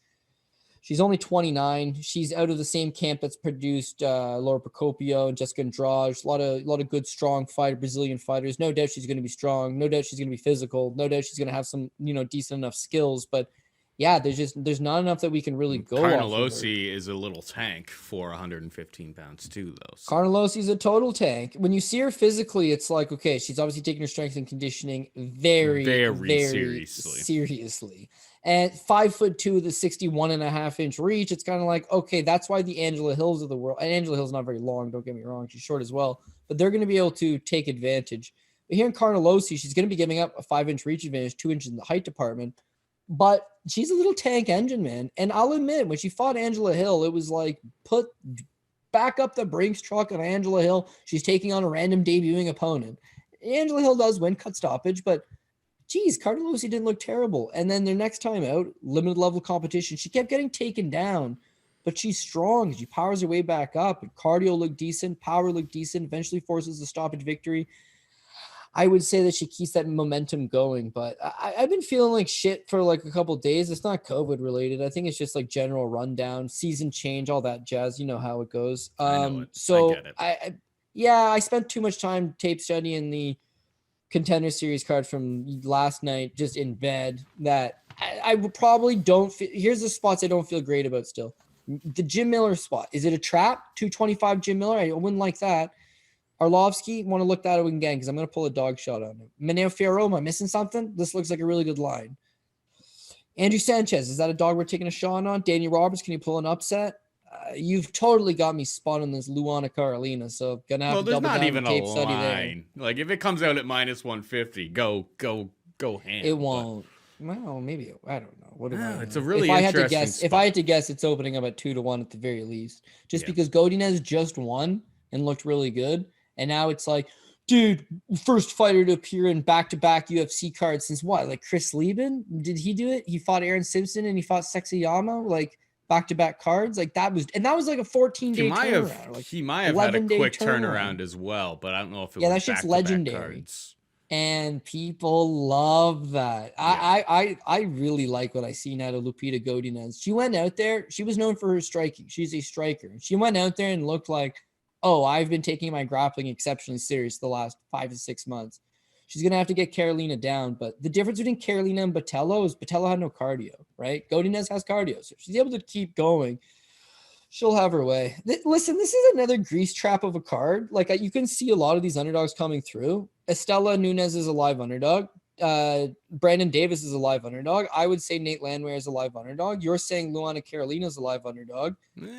She's only 29. She's out of the same camp that's produced Laura Procopio and Jessica Andrade. A lot of good, strong Brazilian fighters. No doubt she's going to be strong. No doubt she's going to be physical. No doubt she's going to have some, decent enough skills. But yeah, there's not enough that we can really go off of her. Carnelossi is a little tank for 115 pounds too, though. So. Carnelossi's a total tank. When you see her physically, it's like, okay, she's obviously taking her strength and conditioning very seriously. And 5'2" with a 61.5-inch reach, it's kind of like, okay, that's why the Angela Hills of the world, and Angela Hill's not very long, don't get me wrong, she's short as well, but they're going to be able to take advantage. But here in Carnelossi, she's going to be giving up a 5-inch reach advantage, 2 inches in the height department. But she's a little tank engine, man. And I'll admit, when she fought Angela Hill, it was like, back up the Brinks truck of Angela Hill. She's taking on a random debuting opponent. Angela Hill does win cut stoppage, but geez, Carnelossi didn't look terrible. And then their next time out, limited level competition, she kept getting taken down, but she's strong. She powers her way back up. Cardio looked decent. Power looked decent. Eventually forces a stoppage victory. I would say that she keeps that momentum going, but I've been feeling like shit for like a couple of days. It's not COVID related. I think it's just like general rundown, season change, all that jazz. You know how it goes. So I get it. I spent too much time tape studying the Contender Series card from last night, just in bed, that I probably don't feel. Here's the spots I don't feel great about still. The Jim Miller spot. Is it a trap? 225 Jim Miller? I wouldn't like that. Arlovski, want to look that up again because I'm going to pull a dog shot on him. Manon Fiorot, am I missing something? This looks like a really good line. Andrew Sanchez, is that a dog we're taking a shot on? Danny Roberts, can you pull an upset? You've totally got me spot on this Luana Carolina, so gonna have to double down on tape study there. Like if it comes out at minus 150, go ham. It won't. Well, maybe I don't know. What do I know? It's a really interesting spot. If I had to guess, it's opening up at 2-1 at the very least. Just because Godinez just won and looked really good. And now it's like, dude, first fighter to appear in back-to-back UFC cards since what? Like Chris Lieben? Did he do it? He fought Aaron Simpson and he fought Sexyama, like back-to-back cards. Like that was like a 14-day turnaround. He might have had a quick turnaround as well, but I don't know if it was that shit's legendary. Cards. And people love that. Yeah. I really like what I see now to Lupita Godinez. She went out there. She was known for her striking. She's a striker. She went out there and looked like, oh, I've been taking my grappling exceptionally serious the last 5 to 6 months. She's going to have to get Carolina down. But the difference between Carolina and Botello is Botello had no cardio, right? Godinez has cardio. So if she's able to keep going, she'll have her way. Listen, this is another grease trap of a card. Like you can see a lot of these underdogs coming through. Estela Nunes is a live underdog. Brandon Davis is a live underdog. I would say Nate Landwehr is a live underdog. You're saying Luana Carolina is a live underdog.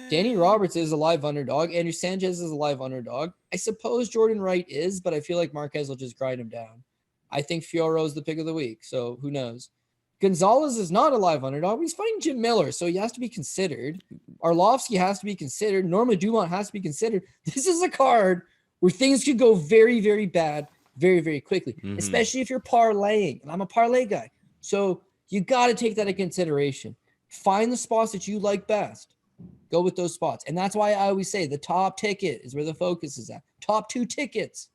Danny Roberts is a live underdog. Andrew Sanchez is a live underdog. I suppose Jordan Wright is, but I feel like Marquez will just grind him down. I think Fiorot is the pick of the week, so who knows? Gonzalez is not a live underdog. He's fighting Jim Miller, so he has to be considered. Arlovski has to be considered. Norma Dumont has to be considered. This is a card where things could go very, very bad very, very quickly, especially if you're parlaying. And I'm a parlay guy. So you got to take that into consideration. Find the spots that you like best. Go with those spots. And that's why I always say the top ticket is where the focus is at. Top 2 tickets.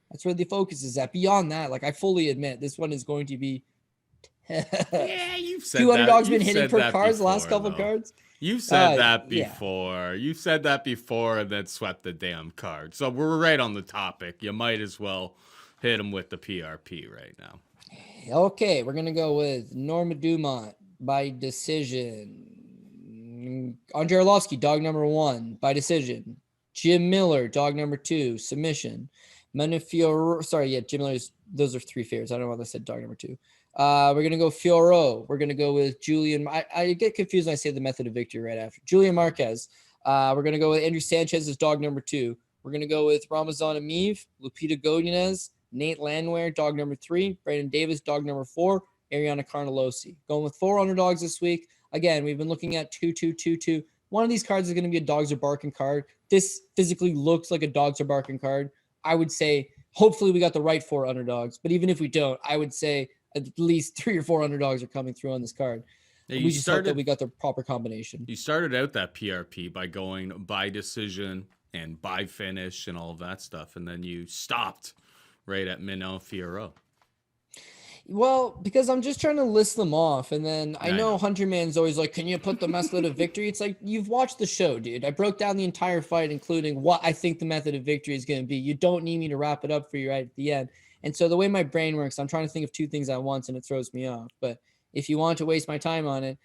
That's where the focus is at. Beyond that, like I fully admit, this one is going to be you've said 2 underdogs been hitting per cards the last couple cards. You've said that before. You've said that before and then swept the damn card. So we're right on the topic. You might as well hit him with the PRP right now. Okay, we're going to go with Norma Dumont by decision. Andrei Arlovski, dog number 1 by decision. Jim Miller, dog number 2, submission. Jim Miller's, those are 3 favorites. I don't know why I said dog number 2. We're going to go Fiorot. We're going to go with Julian. I get confused when I say the method of victory right after. Julian Marquez. We're going to go with Andrew Sanchez as dog number 2. We're going to go with Ramazan Emeev, Lupita Godinez, Nate Landwehr, dog number 3, Brandon Davis, dog number 4, Ariana Carnelossi. Going with 4 underdogs this week. again, we've been looking at 2-2-2-2. One of these cards is going to be a dogs are barking card. This physically looks like a dogs are barking card. I would say, hopefully we got the right 4 underdogs. But even if we don't, I would say at least 3 or 4 underdogs are coming through on this card. Yeah, we just hope that we got the proper combination. You started out that PRP by going by decision and by finish and all of that stuff. And then you stopped right at Manon Fiorot. Well, because I'm just trying to list them off. And then I know Hunter Man's always like, can you put the method of victory? It's like, you've watched the show, dude. I broke down the entire fight, including what I think the method of victory is going to be. You don't need me to wrap it up for you right at the end. And so the way my brain works, I'm trying to think of 2 things at once and it throws me off. But if you want to waste my time on it,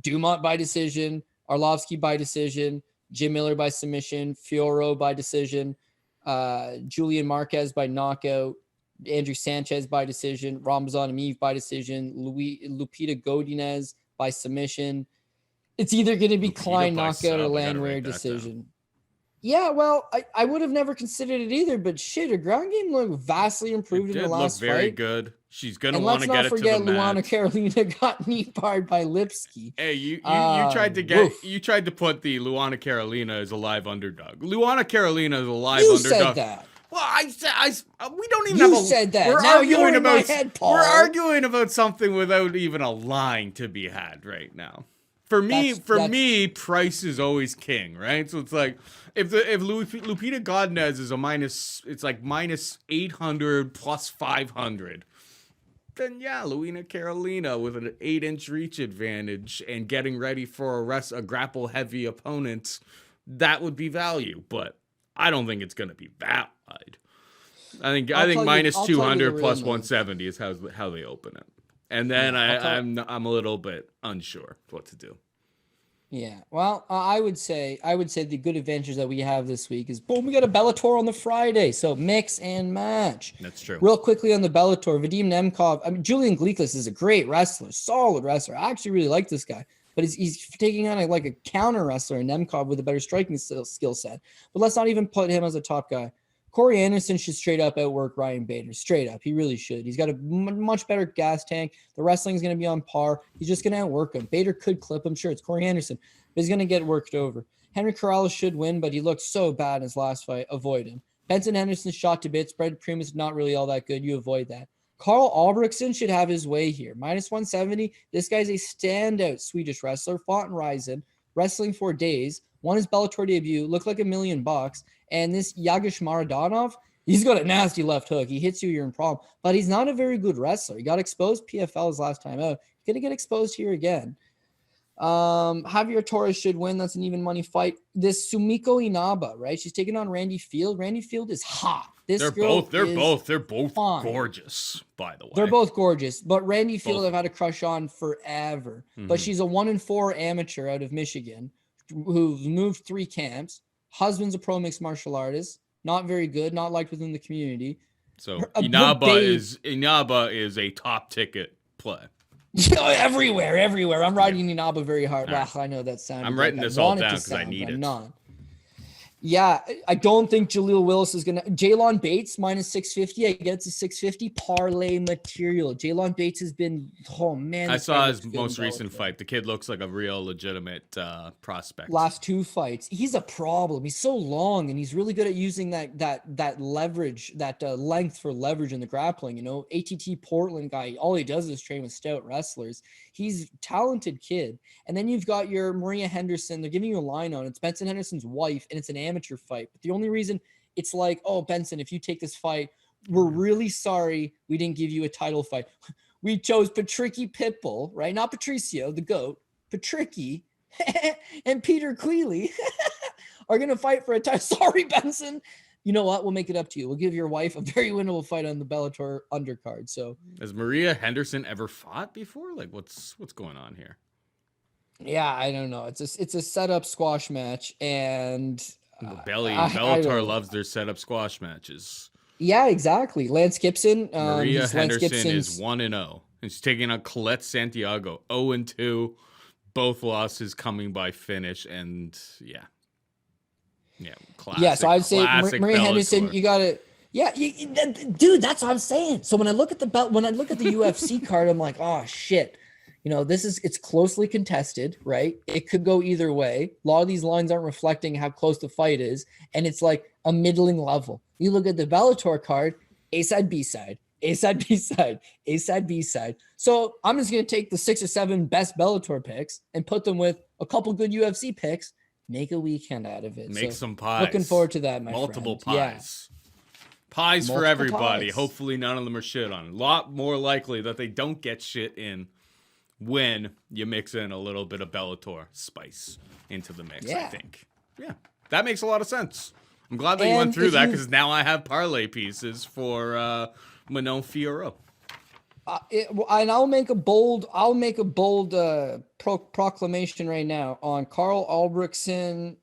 Dumont by decision, Arlovski by decision, Jim Miller by submission, Fiorot by decision, Julian Marquez by knockout, Andrew Sanchez by decision, Ramazan Emeev by decision, Lupita Godinez by submission. It's either going to be Klein knockout or Landwehr decision. Yeah, well, I would have never considered it either, but shit, her ground game looked vastly improved in the last fight. Very good. She's going to want to get it to the mat. Let's not forget Luana Carolina got knee barred by Lipski. Hey, you tried to you tried to put the Luana Carolina as a live underdog. Luana Carolina is a live underdog. You said that. Well, we don't even have a. You said that. We're now arguing you're in about. My head, Paul. We're arguing about something without even a line to be had right now. For me, price is always king, right? So it's like if Lupita Godinez is a minus, it's like minus 800 plus 500. Then yeah, Luana Carolina with an 8-inch reach advantage and getting ready for a grapple heavy opponent, that would be value. But I don't think it's going to be that wide. I think minus 200 plus 170 is how they open it. And then I'm a little bit unsure what to do. Yeah, well, I would say the good advantage that we have this week is boom, we got a Bellator on the Friday, so mix and match. That's true. Real quickly on the Bellator, Vadim Nemkov. I mean, Julian Gleekless is a great wrestler, solid wrestler. I actually really like this guy, but he's taking on a counter wrestler, Nemkov with a better striking skill set. But let's not even put him as a top guy. Corey Anderson should straight up outwork Ryan Bader. Straight up. He really should. He's got a much better gas tank. The wrestling's going to be on par. He's just going to outwork him. Bader could clip him. Sure, it's Corey Anderson, but he's going to get worked over. Henry Corrales should win, but he looked so bad in his last fight. Avoid him. Benson Henderson shot to bits. Brad Primus not really all that good. You avoid that. Carl Albrechtsen should have his way here. Minus 170. This guy's a standout Swedish wrestler. Fought in Ryzen. Wrestling for days. Won his Bellator debut. Looked like $1 million. And this Yagish Maradanov, he's got a nasty left hook. He hits you, you're in problem. But he's not a very good wrestler. He got exposed PFL his last time out. He's going to get exposed here again. Javier Torres should win. That's an even money fight. This Sumiko Inaba, right? She's taking on Randy Field. Randy Field is hot. They're both gorgeous, by the way. They're both gorgeous. But Randy Field I've had a crush on forever. Mm-hmm. But she's a 1-4 amateur out of Michigan who's moved 3 camps. Husband's a pro mixed martial artist, not very good, not liked within the community. So Inaba is a top ticket play. Everywhere. I'm riding Inaba very hard. Right. Wow, I know that sound. I'm writing this all down because I need it. Not. Yeah, I don't think Jaleel Willis is going to. Jalon Bates, minus 650. I get it's a 650 parlay material. Jalon Bates has been, oh man. I saw his most recent fight. The kid looks like a real legitimate prospect. Last 2 fights. He's a problem. He's so long, and he's really good at using that leverage, that length for leverage in the grappling. You know, ATT Portland guy, all he does is train with stout wrestlers. He's a talented kid. And then you've got your Maria Henderson. They're giving you a line on it. It's Benson Henderson's wife, and it's an amateur fight. But the only reason it's like, oh, Benson, if you take this fight, we're really sorry we didn't give you a title fight. We chose Patricky Pitbull, right? Not Patricio, the GOAT. Patricky and Peter Queeley are going to fight for a title. Sorry, Benson. You know what? We'll make it up to you. We'll give your wife a very winnable fight on the Bellator undercard. So, has Maria Henderson ever fought before? Like, what's going on here? Yeah, I don't know. It's a setup squash match, and Bellator loves their setup squash matches. Yeah, exactly. Lance Gibson. Maria Henderson is 1-0, and she's taking on Colette Santiago, 0-2. Both losses coming by finish, and yeah. Classic. Yeah, so I'd say Maria Henderson, you got to. Yeah, dude, that's what I'm saying. So when I look at the UFC card, I'm like, oh shit. it's closely contested, right? It could go either way. A lot of these lines aren't reflecting how close the fight is, and it's like a middling level. You look at the Bellator card, A side, B side, A side, B side, A side, B side. So I'm just going to take the 6 or 7 best Bellator picks and put them with a couple good UFC picks, make a weekend out of it. Make some pies. Looking forward to that, my Multiple friend. pies. Yeah. Pies for Multiple everybody. pies. Hopefully none of them are shit on. A lot more likely that they don't get shit in when you mix in a little bit of Bellator spice into the mix, I think. Yeah, that makes a lot of sense. I'm glad that you went through that because now I have parlay pieces for Manon Fiorot. And I'll make a bold proclamation right now on Carl Albrechtsen,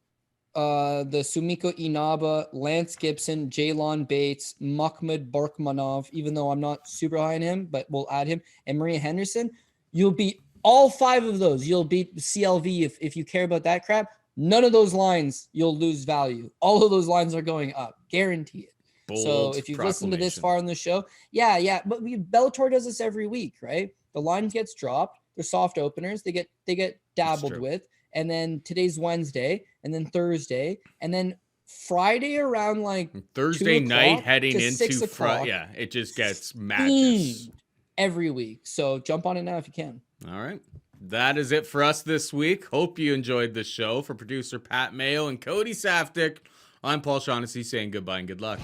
the Sumiko Inaba, Lance Gibson, Jaylon Bates, Makhmud Barkmanov, even though I'm not super high on him, but we'll add him, and Maria Henderson. You'll beat all 5 of those. You'll beat CLV if you care about that crap. None of those lines, you'll lose value. All of those lines are going up. Guarantee it. So if you've listened to this far in the show, yeah. But Bellator does this every week, right? The line gets dropped. They're soft openers. They get dabbled with. And then today's Wednesday, and then Thursday, and then Friday around like Thursday night heading into Friday. Yeah, it just gets madness. Every week. So jump on it now if you can. All right. That is it for us this week. Hope you enjoyed the show. For producer Pat Mayo and Cody Saftic, I'm Paul Shaughnessy saying goodbye and good luck.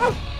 Oh.